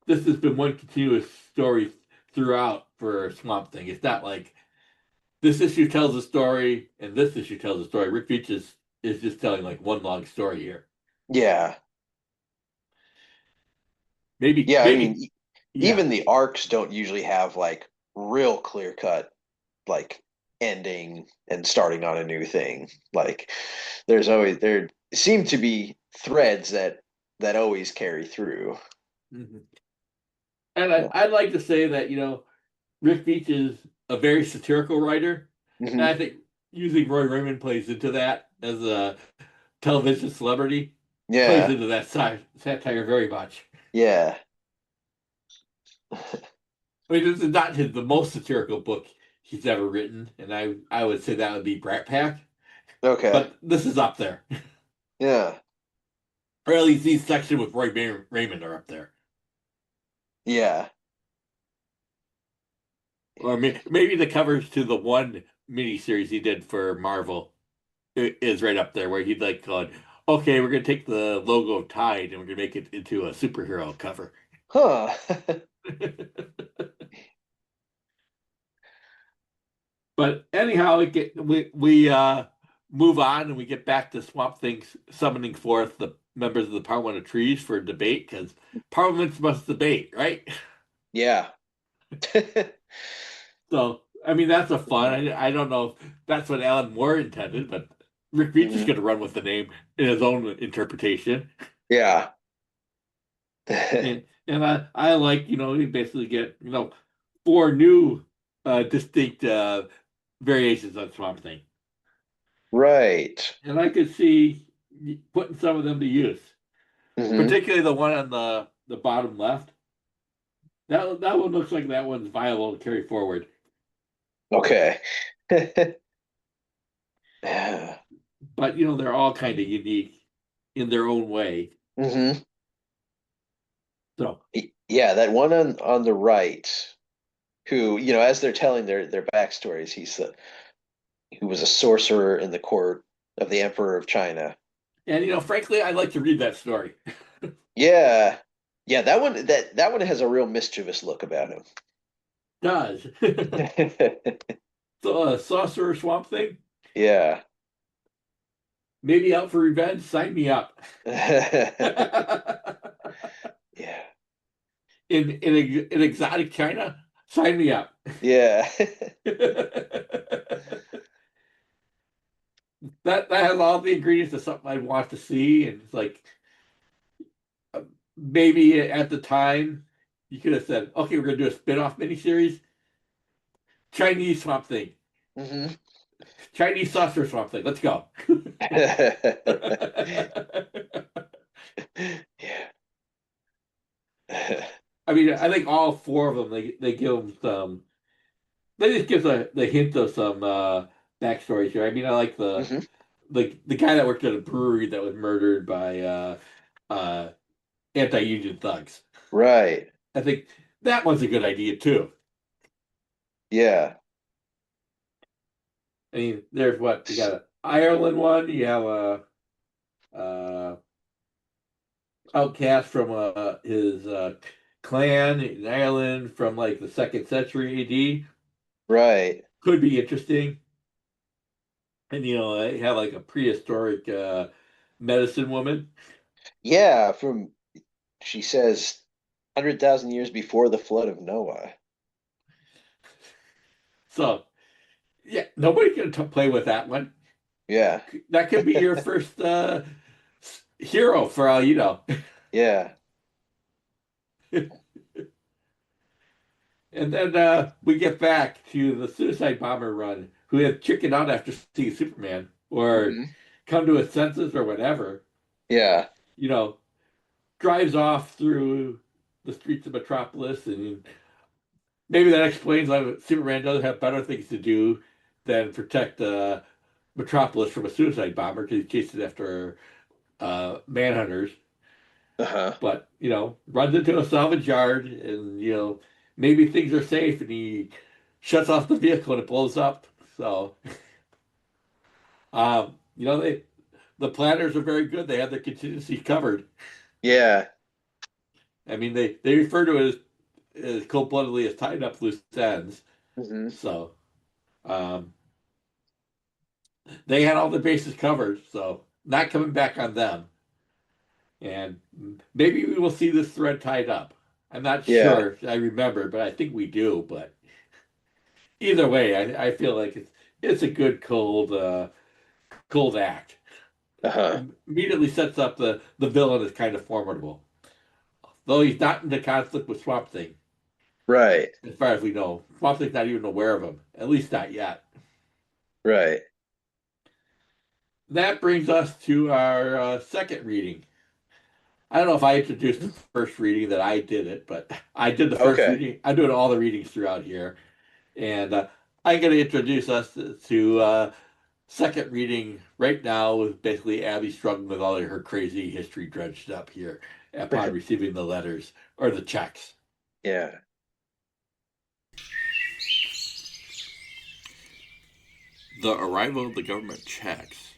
this has been one continuous story throughout for Swamp Thing. It's not like this issue tells a story and this issue tells a story. Rick Veitch is just telling like one long story here. Yeah. Maybe, Yeah, I mean, maybe, yeah. even the arcs don't usually have like real clear cut like ending and starting on a new thing. Like there seem to be threads that always carry through. Mhm. And Yeah. I'd like to say that, Rick Veitch is a very satirical writer. And Hmm. I think using Roy Raymond plays into that as a television celebrity, plays Yeah. into that satire very much. Yeah. I mean, this is not the most satirical book he's ever written, and I would say that would be Brat Pack, Okay. but this is up there. Yeah. Or at least these sections with Raymond are up there. Yeah. Or maybe the covers to the one miniseries he did for Marvel is right up there, where he'd like going, okay, we're gonna take the logo of Tide and we're gonna make it into a superhero cover. Huh. But anyhow, we move on and we get back to Swamp Thing summoning forth the members of the Parliament of Trees for debate, because parliaments must debate, right? Yeah. So I mean that's a fun. I don't know if that's what Alan Moore intended, but Rick Veitch is Hmm. going to run with the name in his own interpretation. Yeah. And I like you basically get four new distinct variations on Swamp Thing. Right. And I could see putting some of them to use, Hmm. particularly the one on the bottom left. That one looks like that one's viable to carry forward. Okay. Yeah. But they're all kind of unique in their own way. hmm So Yeah, that one on the right, who, as they're telling their backstories, who was a sorcerer in the court of the Emperor of China. and frankly, I like to read that story. Yeah. Yeah, that one has a real mischievous look about him. Does. So sorcerer swamp thing, Yeah. maybe out for revenge, sign me up. Yeah. In exotic China, sign me up. Yeah. That has all the ingredients of something I'd want to see, and it's like uh, maybe at the time you could have said, "Okay, we're gonna do a spin-off miniseries, Chinese Swamp Thing, hmm Chinese Saucer Swamp Thing. Let's go." Yeah. I mean, I think all four of them they give them some. They just give the hint of some backstories here. I mean, I like hmm the guy that worked at a brewery that was murdered by uh, anti-union thugs. Right. I think that one's a good idea too. Yeah. I mean, there's what you got an Ireland one. You have a outcast from his clan in Ireland from like the second century AD. Right. Could be interesting. And they have like a prehistoric medicine woman. Yeah, she says 100,000 years before the flood of Noah. So yeah, nobody can play with that one. Yeah. That could be your first hero for all you know. Yeah. And then we get back to the suicide bomber run, who had chickened out after seeing Superman or hmm come to his senses or whatever. Yeah. You know, drives off through the streets of Metropolis, and maybe that explains why Superman doesn't have better things to do than protect Metropolis from a suicide bomber because he chases after manhunters. Uh-huh. But runs into a salvage yard, and maybe things are safe, and he shuts off the vehicle and it blows up. So, the planners are very good. They have their contingency covered. Yeah. I mean, they refer to it as cold-bloodedly as tying up loose ends. hmm So, um, they had all the bases covered. So, not coming back on them. And maybe we will see this thread tied up. I'm not Yeah. sure. I remember, but I think we do. But either way, I feel like it's a good cold act. Uh-huh. Immediately sets up the villain as kind of formidable, though he's not into conflict with Swamp Thing, Right. as far as we know. Swamp Thing's not even aware of him, at least not yet. Right. That brings us to our second reading. I don't know if I introduced the first reading that I did it, but I did the first Okay. reading. I'm doing all the readings throughout here, and I'm going to introduce us to second reading right now with basically Abby struggling with all of her crazy history drenched up here upon receiving the letters or the checks. Yeah. The arrival of the government checks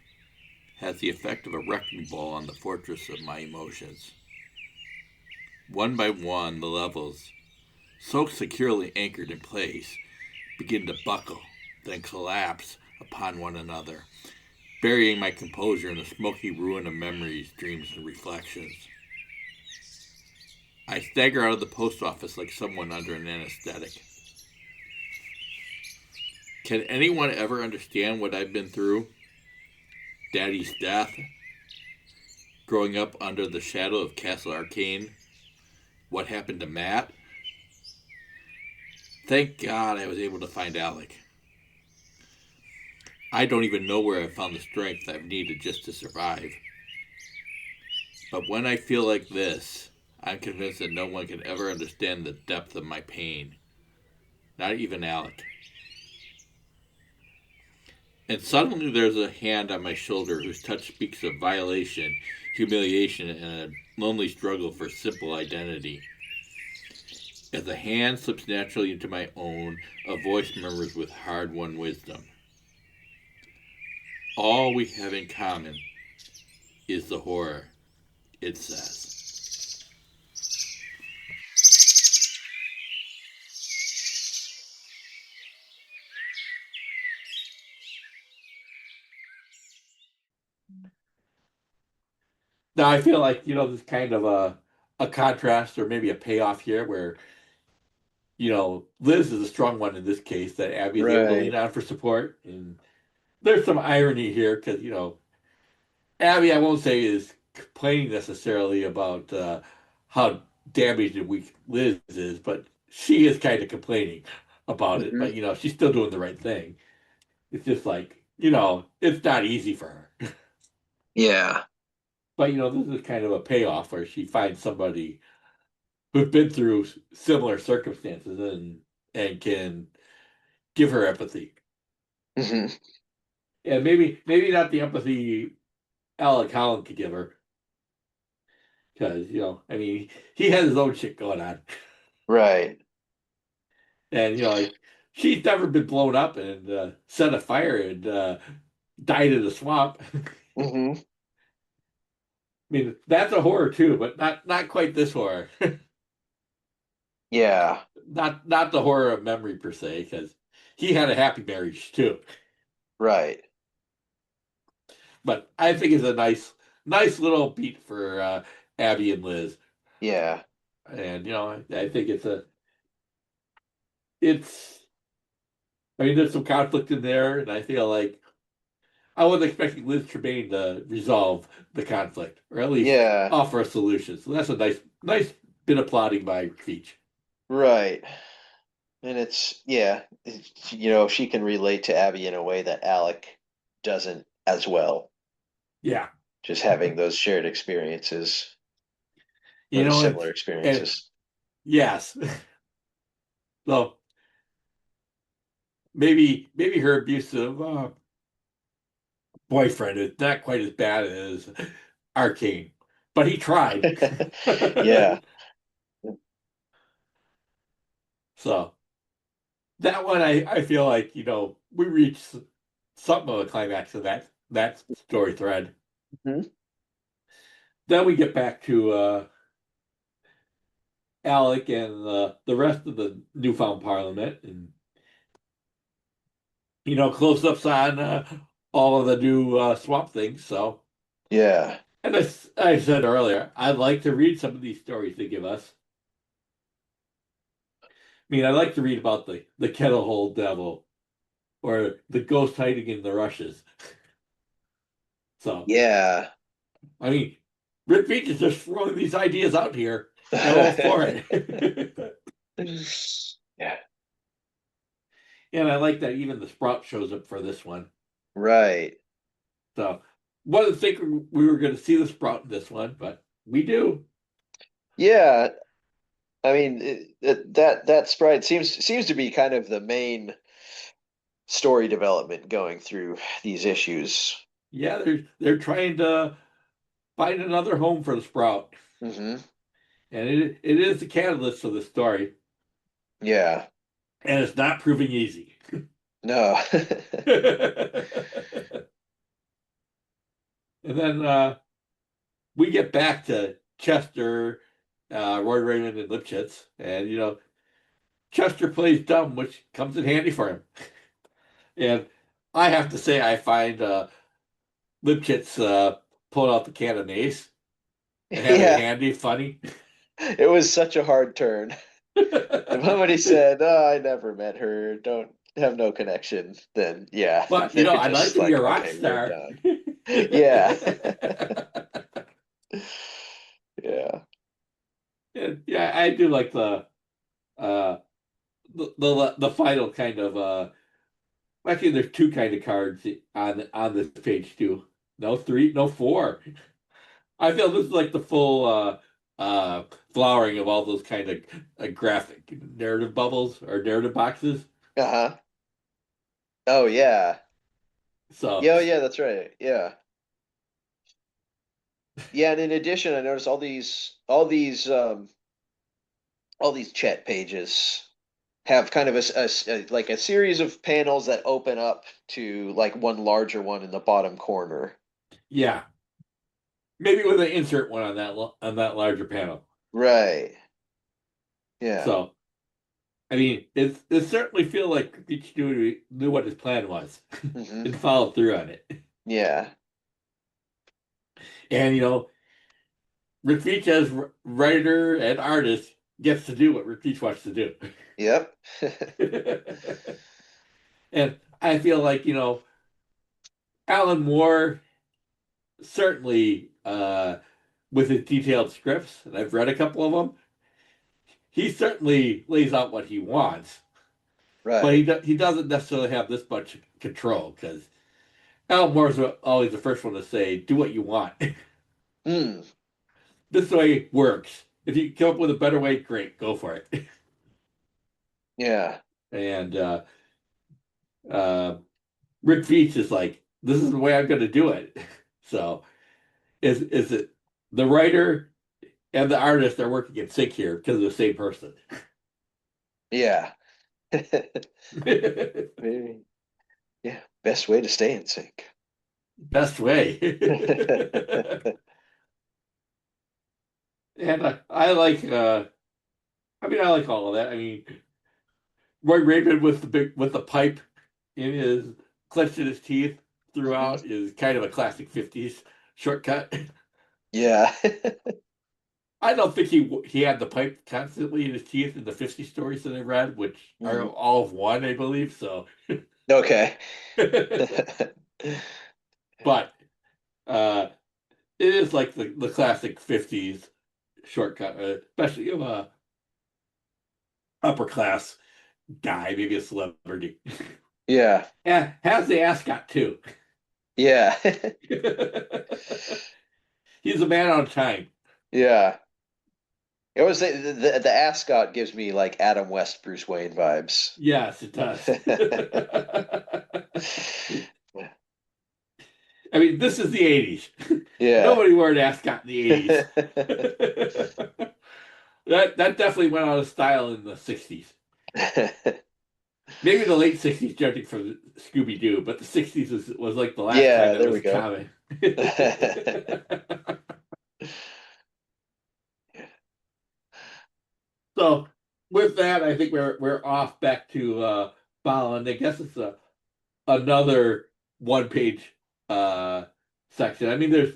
has the effect of a wrecking ball on the fortress of my emotions. One by one, the levels, so securely anchored in place, begin to buckle, then collapse upon one another, burying my composure in a smoky ruin of memories, dreams, and reflections. I stagger out of the post office like someone under an anesthetic. Can anyone ever understand what I've been through? Daddy's death, growing up under the shadow of Castle Arcane, what happened to Matt? Thank God I was able to find Alec. I don't even know where I found the strength I've needed just to survive. But when I feel like this, I'm convinced that no one can ever understand the depth of my pain. Not even Alec. And suddenly there's a hand on my shoulder whose touch speaks of violation, humiliation, and a lonely struggle for simple identity. As the hand slips naturally into my own, a voice murmurs with hard won wisdom. All we have in common is the horror, it says. Now I feel like, there's kind of a contrast or maybe a payoff here where, Liz is a strong one in this case that Abby is able to lean Right. on for support. And there's some irony here because, Abby, I won't say is complaining necessarily about how damaged and weak Liz is, but she is kind of complaining about it. Hmm. But she's still doing the right thing. It's just like it's not easy for her. Yeah. But this is kind of a payoff where she finds somebody who's been through similar circumstances and can give her empathy. Hmm. And maybe not the empathy Alec Holland could give her, because I mean, he has his own shit going on. Right. And like she's never been blown up and set afire and died in a swamp. I Hmm. mean, that's a horror too, but not quite this horror. Yeah. Not the horror of memory per se, because he had a happy marriage too. Right. But I think it's a nice little beat for Abby and Liz. Yeah. And I think it's I mean, there's some conflict in there, and I feel like I wasn't expecting Liz Tremaine to resolve the conflict, or at least Yeah. offer a solution. So that's a nice bit of plotting by Veatch. Right. And she can relate to Abby in a way that Alec doesn't as well. Yeah, Just having those shared experiences or you the know, similar and experiences. yes. So maybe her abusive boyfriend is not quite as bad as Arcane, but he tried. Yeah. So that one, I feel like we reached something of a climax of that story thread. Mhm. Then we get back to Alec and the rest of the newfound parliament, and close ups on all of the new swamp things. So, Yeah. and as I said earlier, I'd like to read some of these stories they give us. I mean, I'd like to read about the kettle hole devil or the ghost hiding in the rushes. So, Yeah. I mean, Rick Veitch is just throwing these ideas out here, and I'm all for it. Yeah. And I like that even the Sprout shows up for this one. Right. So, wasn't thinking we were going to see the Sprout in this one, but we do. Yeah. I mean, that sprite seems to be kind of the main story development going through these issues. Yeah, they're trying to find another home for the Sprout, Hmm. and it is the catalyst of the story, Yeah. and it's not proving easy. No. And then we get back to Chester, Roy Raymond, and Lipschitz, and Chester plays dumb, which comes in handy for him. And I have to say, I find Lipschitz pulling out the can of mace and having it Yeah. handy funny. It was such a hard turn. The moment he said, "Oh, I never met her, don't have no connection," then yeah, But then you're I'd like just to be a like, rock okay, we're star. done. Yeah. Yeah. And yeah, I do like uh the final kind of actually there's two kind of cards on this page too. No three, no four. I feel this is like the full flowering of all those kind of graphic narrative bubbles or narrative boxes. Uh-huh. Oh yeah. So Yeah, oh, yeah, that's right. Yeah. Yeah, and in addition, I noticed all these chat pages have kind of like a series of panels that open up to like one larger one in the bottom corner. yeah, maybe with an insert one on that larger panel. Right. Yeah. So I mean, it certainly feel like each knew what his plan was Hmm. and followed through on it. Yeah. And Rick Veitch as writer and artist gets to do what Rick Veitch wants to do. Yep. And I feel like, Alan Moore certainly with his detailed scripts, and I've read a couple of them, he certainly lays out what he wants, but Right. he doesn't necessarily have this much control because Alan Moore's always the first one to say, "Do what you want." Mm. This way works. If you come up with a better way, great, go for it. Yeah. And uh, Rick Veitch is like, "This is the way I'm going to do it." So is it the writer and the artist are working in sync here because of the same person? Yeah. Maybe. Yeah. Best way to stay in sync. Best way. And I like I like all of that. I mean, Roy Raymond with the pipe in his clenched in his teeth Hmm. throughout is kind of a classic 50s shortcut. Yeah. I don't think he had the pipe constantly in his teeth in the 50 stories that I read, which are Hmm. all of one, I believe. So, Okay. but uh, it is like the classic 50s shortcut, especially of a upper class guy, maybe a celebrity. Yeah. And has the ascot too. Yeah. He's a man on time. Yeah. It was the ascot gives me like Adam West, Bruce Wayne vibes. Yes, it does. I mean, this is the 80s. Yeah. Nobody wore an ascot in the 80s. That definitely went out of style in the 60s. Maybe the late 60s, judging from Scooby Doo, but the 60s was like the last time Yeah, that there was we a go. common. So with that, I think we're off back to Bolland. I guess it's another one page uh section. I mean, there's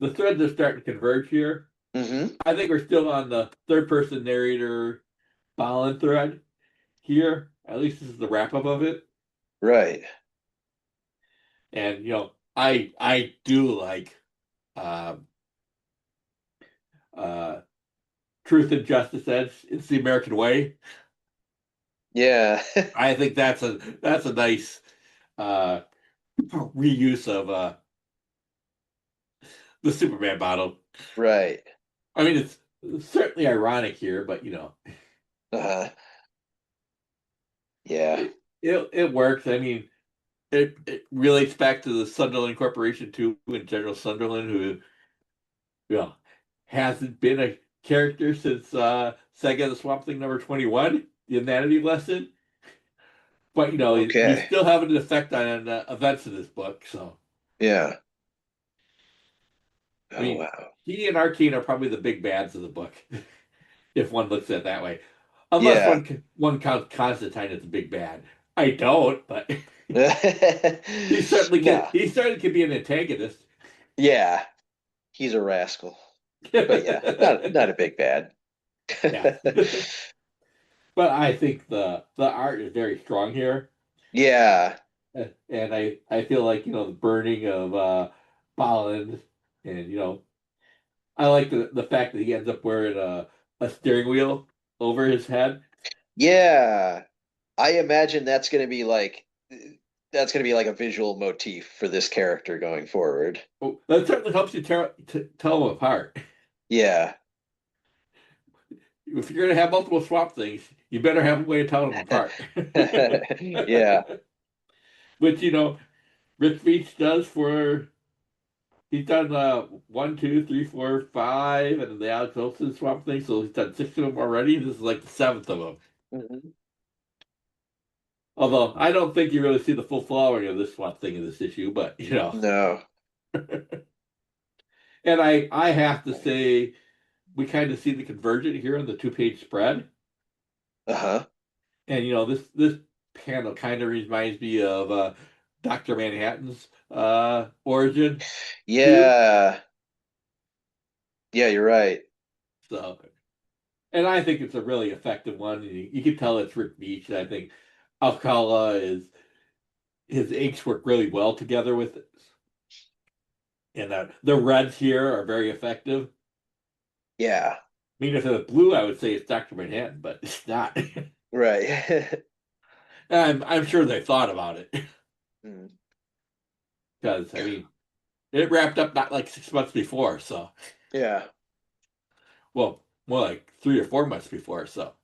the threads are starting to converge here. Hmm. I think we're still on the third person narrator Bolland thread here. At least this is the wrap up of it. Right. And I do like um uh Truth and Justice Edge. It's the American way. Yeah. I think that's a nice uh reuse of the Superman bottle. Right. I mean, it's certainly ironic here, but Uh, yeah. it works. I mean, it relates back to the Sunderland Corporation too, and General Sunderland, who you know hasn't been a character since Saga the Swamp Thing #21, the Inanity Lesson. But he's Okay. still having an effect on events in this book. So Yeah. I Oh, mean, wow. he and Arcane are probably the big bads of the book, if one looks at it that way. Unless Yeah. one counts Constantine as a big bad. I don't, but No. he certainly could be an antagonist. Yeah. He's a rascal. But yeah, not a big bad. Yeah. But I think the art is very strong here. Yeah. And I feel like, the burning of Bolland and I like the fact that he ends up wearing a steering wheel over his head. Yeah. I imagine that's gonna be like a visual motif for this character going forward. Oh, that certainly helps you tell them apart. Yeah. If you're gonna have multiple swap things, you better have a way of telling them apart. Yeah. Which Rick Veitch does for he's done 1, 2, 3, 4, 5, and the Alex Olsen Swamp Thing, so he's done 6 of them already. This is like the 7th of them. Mhm. Although I don't think you really see the full flowering of this Swamp Thing in this issue, but No. And I have to say we kind of see the convergence here on the 2-page spread. Uh-huh. And this panel kind of reminds me of Dr. Manhattan's origin too. Yeah. Yeah, you're right. So, and I think it's a really effective one. You can tell it's Rick Veitch, and I think Alcala is his inks work really well together with it. And the reds here are very effective. Yeah. I mean, if it was blue, I would say it's Dr. Manhattan, but it's not. Right. I'm sure they thought about it Mm. because I mean it wrapped up not like 6 months before, so Yeah. well, more like 3 or 4 months before, so.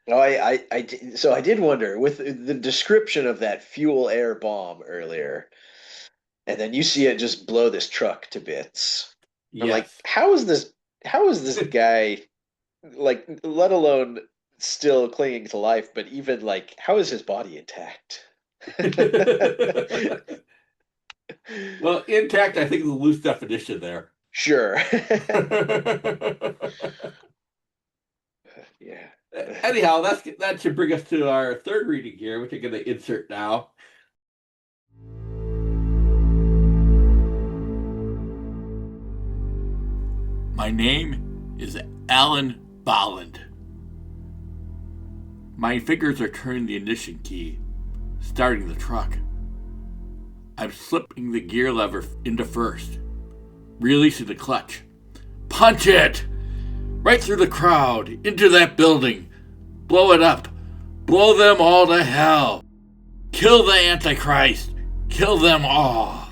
Oh, so I did wonder with the description of that fuel air bomb earlier, and then you see it just blow this truck to bits. I'm like, Yes. how is this guy like, let alone still clinging to life, but even like, how is his body intact? Well, intact, I think is a loose definition there. Sure. Yeah. Anyhow, that should bring us to our third reading here, which I'm going to insert now. My name is Alan Bolland. My fingers are turning the ignition key, starting the truck. I'm slipping the gear lever into first, releasing the clutch. Punch it! Right through the crowd, into that building. Blow it up. Blow them all to hell. Kill the Antichrist. Kill them all.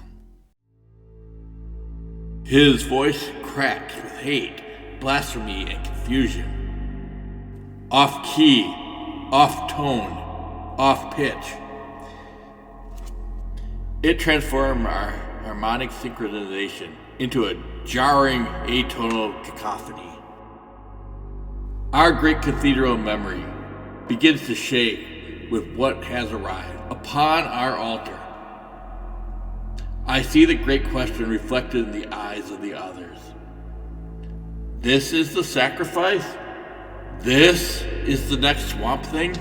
His voice cracked with hate, blasphemy, and confusion. Off key, off tone, off pitch. It transformed our harmonic synchronization into a jarring atonal cacophony. Our great cathedral memory begins to shake with what has arrived upon our altar. I see the great question reflected in the eyes of the others. This is the sacrifice? This is the next Swamp Thing?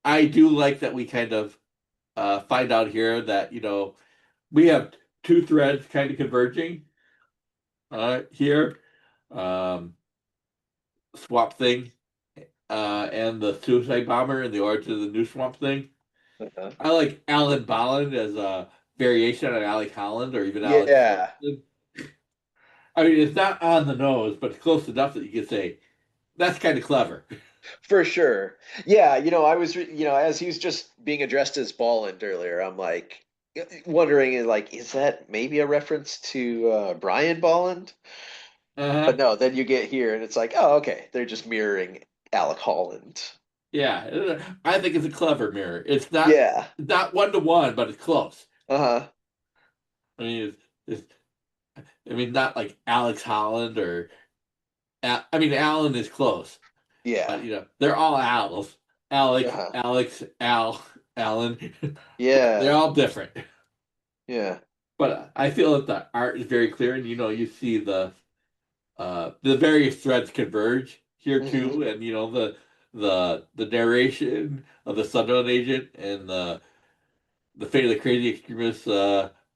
I do like that we kind of find out here that, we have two threads kind of converging here. Um, Swamp Thing and the Suicide Bomber and the origin of the new Swamp Thing. Uh-huh. I like Alan Bolland as a variation on Alec Holland or even Alex Yeah, Ferguson. I mean, it's not on the nose, but it's close enough that you can say that's kind of clever. for sure. Yeah, I was, as he was just being addressed as Bolland earlier, I'm like wondering, like, is that maybe a reference to Brian Bolland? But Uh-huh. no, then you get here and it's like, oh, okay, they're just mirroring Alec Holland. Yeah, I think it's a clever mirror. Yeah. It's not 1 to 1, but it's close. Uh-huh. I mean, I mean, not like Alex Holland or I mean, Alan is close, Yeah. but they're all Al's. Alec, Uh-huh. Alex, Al, Alan. They're Yeah. all different. Yeah. But I feel that the art is very clear, and you see the various threads converge here Hmm. too, and the narration of the Sunderland agent and the fate of the crazy extremist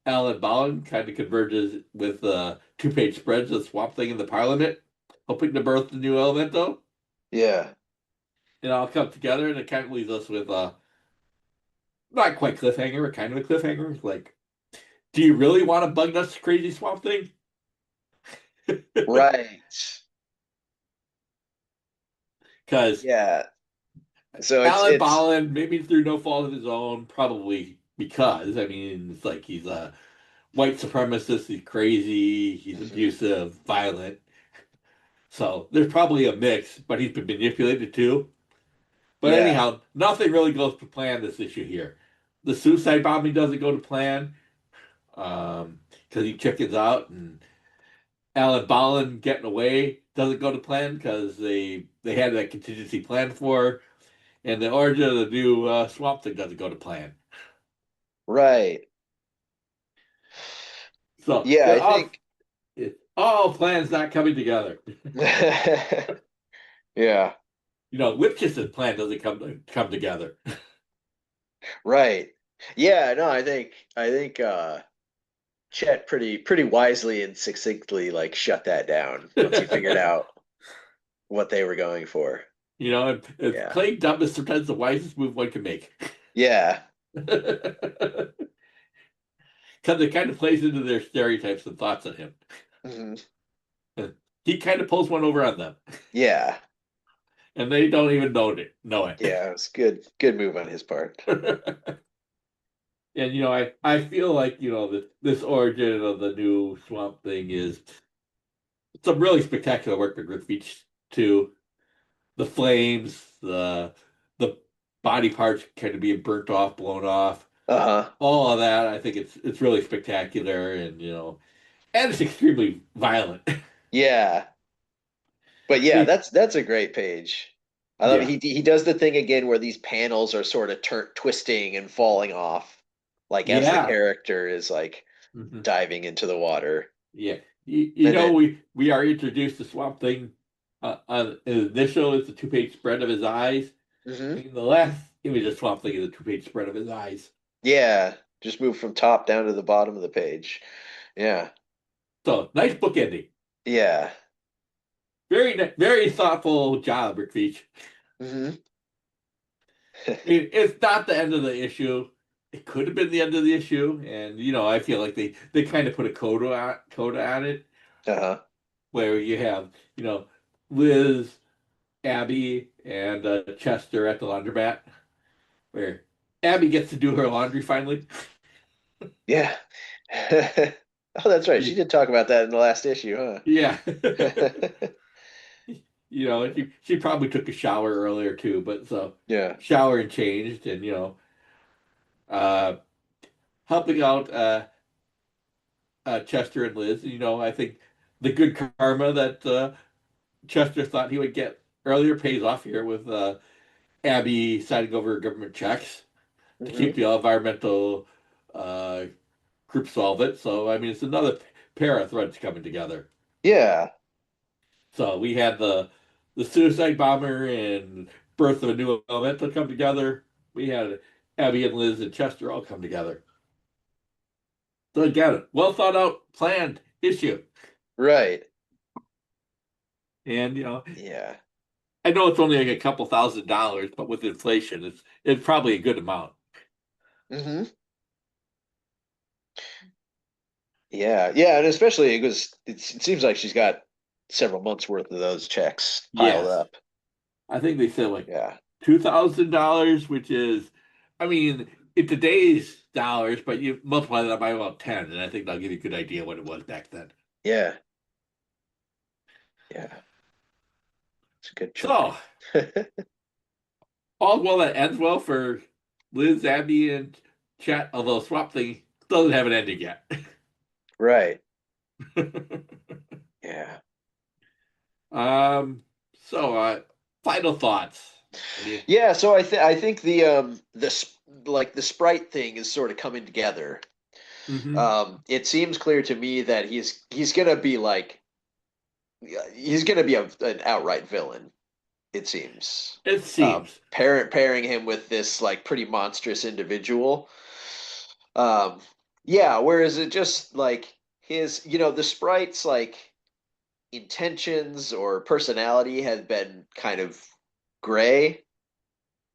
Alan Bowen kind of converges with 2-page spreads of Swamp Thing in the Parliament, hoping to birth the new Elemento. Yeah. It all comes together, and it kind of leaves us with not quite cliffhanger, but kind of a cliffhanger. Like, Do you really want a bug nuts crazy Swamp Thing? Right. Because Yeah. So Alan it's Bolin, maybe through no fault of his own, probably because, I mean, it's like he's a white supremacist, he's crazy, he's mhm. abusive, violent. So there's probably a mix, but he's been manipulated too. But Yeah. anyhow, nothing really goes to plan this issue here. The suicide bombing doesn't go to plan because he chickens out, and Alan Bolin getting away doesn't go to plan because they had that contingency plan for, and the origin of the new Swamp Thing doesn't go to plan. Right. So Yeah, it I all think plans not coming together. yeah, Lipkiss's plan doesn't come together. right. Yeah, no, I think Chet pretty wisely and succinctly like shut that down once he figured out what they were going for. It's Yeah. playing dumb is sometimes the wisest move one can make. Yeah. Because it kind of plays into their stereotypes and thoughts on him. Mhm. He kind of pulls one over on them, Yeah. and they don't even know it. Yeah, it was good move on his part. And I feel like this origin of the new Swamp Thing is some really spectacular work by Rick Veitch too. The flames, the body parts kind of being burnt off, blown off, Uh-huh. all of that. I think it's really spectacular, and it's extremely violent. Yeah. But yeah, He, that's a great page. I love it. yeah, He does the thing again where these panels are sort of twisting and falling off, like as the yeah, character is like hmm diving into the water. yeah. And then, We are introduced to Swamp Thing. His initial is the two-page spread of his eyes. mhm. And the last image of Swamp Thing is a two-page spread of his eyes. Yeah, just move from top down to the bottom of the page. Yeah. So nice book ending. Yeah. Very thoughtful job, Rick Veitch. hmm I mean, it's not the end of the issue. It could have been the end of the issue, and I feel like they kind of put a coda on it, Uh-huh. where you have Liz, Abby, and Chester at the laundromat, where Abby gets to do her laundry finally. Yeah. Oh, that's right. She She, did talk about that in the last issue, yeah, huh? she probably took a shower earlier too, but so Yeah. shower and changed, and uh, helping out Chester and Liz. I think the good karma that Chester thought he would get earlier pays off here with Abby signing over government checks to keep hmm the environmental uh, group solvent. So, I mean, it's another pair of threads coming together. Yeah. So we had the suicide bomber and birth of a new elemental come together. We had Abby and Liz and Chester all come together. So again, well thought out, planned issue. Right. And Yeah. I know it's only like a couple $1,000, but with inflation, it's probably a good amount. hmm Yeah. Yeah, and especially because it seems like she's got several months worth of those checks piled Yes, up. I think they said like Yeah. $2,000, which is, I mean, in today's dollars, but you multiply that by about 10, and I think that'll give you a good idea what it was back then. Yeah. Yeah. It's a good chunk. So all well that ends well for Liz, Abby, and Chet. Although Swamp Thing doesn't have an ending yet. Right. Yeah. um. So, final thoughts. What do you? Yeah, so I think like the sprite thing is sort of coming together. Mm-hmm. It seems clear to me that he's gonna be like he's gonna be an outright villain, it seems. It seems. Pairing him with this like pretty monstrous individual. Um, yeah, whereas it just like his, the sprite's like intentions or personality has been kind of gray.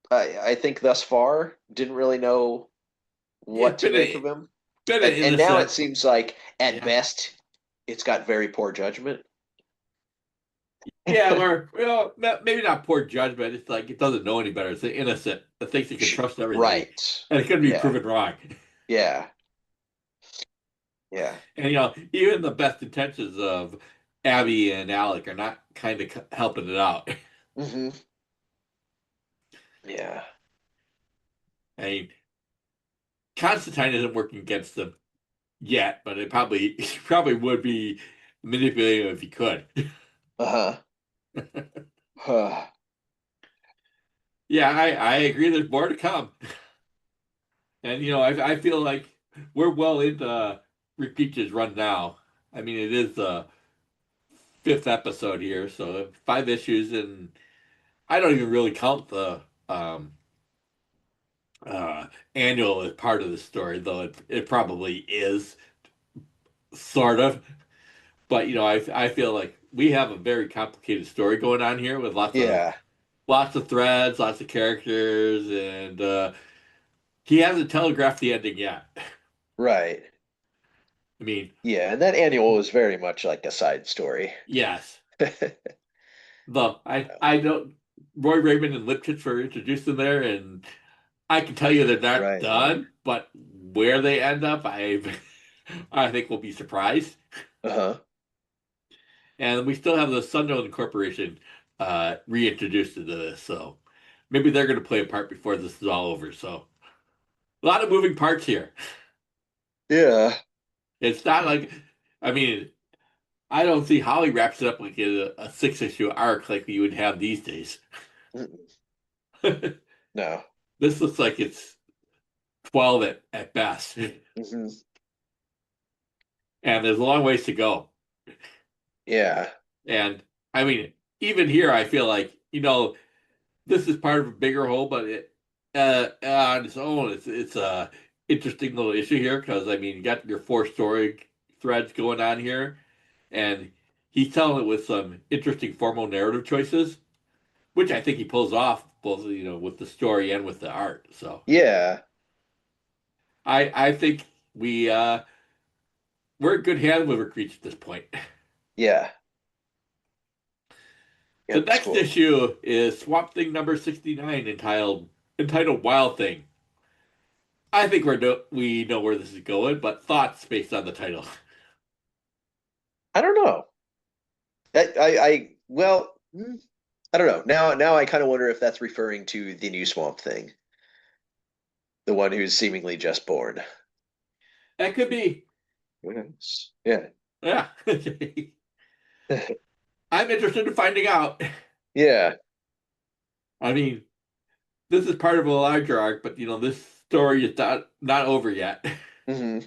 I think thus far didn't really know what It's to been make of him. Been And in the now it set. seems like at Yeah. best it's got very poor judgment. Yeah, where maybe not poor judgment. It's like it doesn't know any better. It's innocent. It thinks it can trust everything, Right. and it could be Yeah. proven wrong. Yeah. Yeah. And even the best intentions of Abby and Alec are not kind of helping it out. Hmm. Yeah. I mean, Constantine isn't working against them yet, but it probably he probably would be manipulating if he could. Uh-huh. Huh. Yeah, I agree. There's more to come, and I feel like we're well into Rick Veitch's run now. I mean, it is the fifth episode here, so 5 issues, and I don't even really count the uh, annual as part of the story, though it probably is sort of. But I feel like we have a very complicated story going on here with Yeah. lots of threads, lots of characters, and he hasn't telegraphed the ending yet. Right. I mean, Yeah, and that annual was very much like a side story. yes, though I don't. Roy Raymond and Lipchitz were introduced in there, and I can tell you they're not Right, right. done, but where they end up, I think we'll be surprised. Uh-huh. And we still have the Sunderland Corporation reintroduced into this, so maybe they're going to play a part before this is all over. So a lot of moving parts here. Yeah. It's not like, I mean, I don't see how he wraps it up like a 6 issue arc like we would have these days. Mm-mm. This No. looks like it's 12 at best, and Hmm. there's a long ways to go. Yeah. And I mean, even here, I feel like this is part of a bigger whole, but on its own, it's a interesting little issue here because I mean, you got your 4 story threads going on here, and he's telling it with some interesting formal narrative choices, which I think he pulls off both with the story and with the art. So Yeah. I think we're in good hands with Recreach at this point. Yeah. The Yep, it's next cool. issue is Swamp Thing number 69, entitled Wild Thing. I think we know where this is going, but thoughts based on the title. I don't know. Well, I don't know. Now I kind of wonder if that's referring to the new Swamp Thing, the one who's seemingly just born. That could be, Who knows? Yeah. yeah. I'm interested in finding out. Yeah. I mean, this is part of a larger arc, but this story is not over yet. Hmm.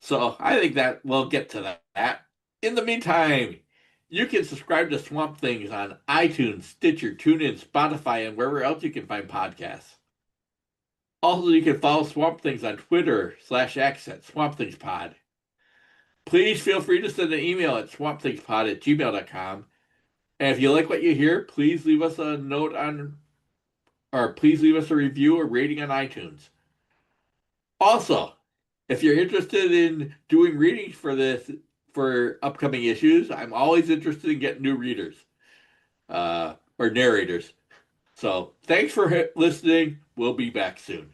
So I think that we'll get to that. In the meantime, you can subscribe to Swamp Things on iTunes, Stitcher, TuneIn, Spotify, and wherever else you can find podcasts. Also, you can follow Swamp Things on Twitter/X at Swamp Things Pod. Please feel free to send an email at swampthingspod@gmail.com. And if you like what you hear, please leave us a note or please leave us a review or rating on iTunes. Also, if you're interested in doing readings for upcoming issues, I'm always interested in getting new readers or narrators. So thanks for listening. We'll be back soon.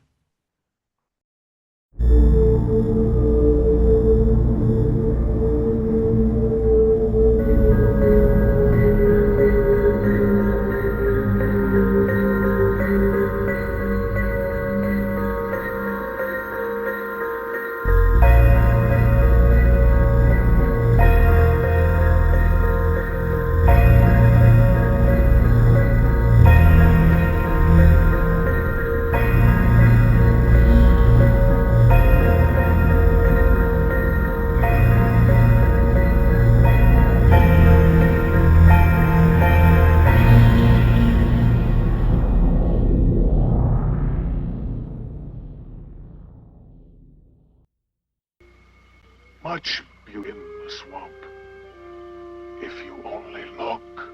Much beauty in the swamp. If you only look.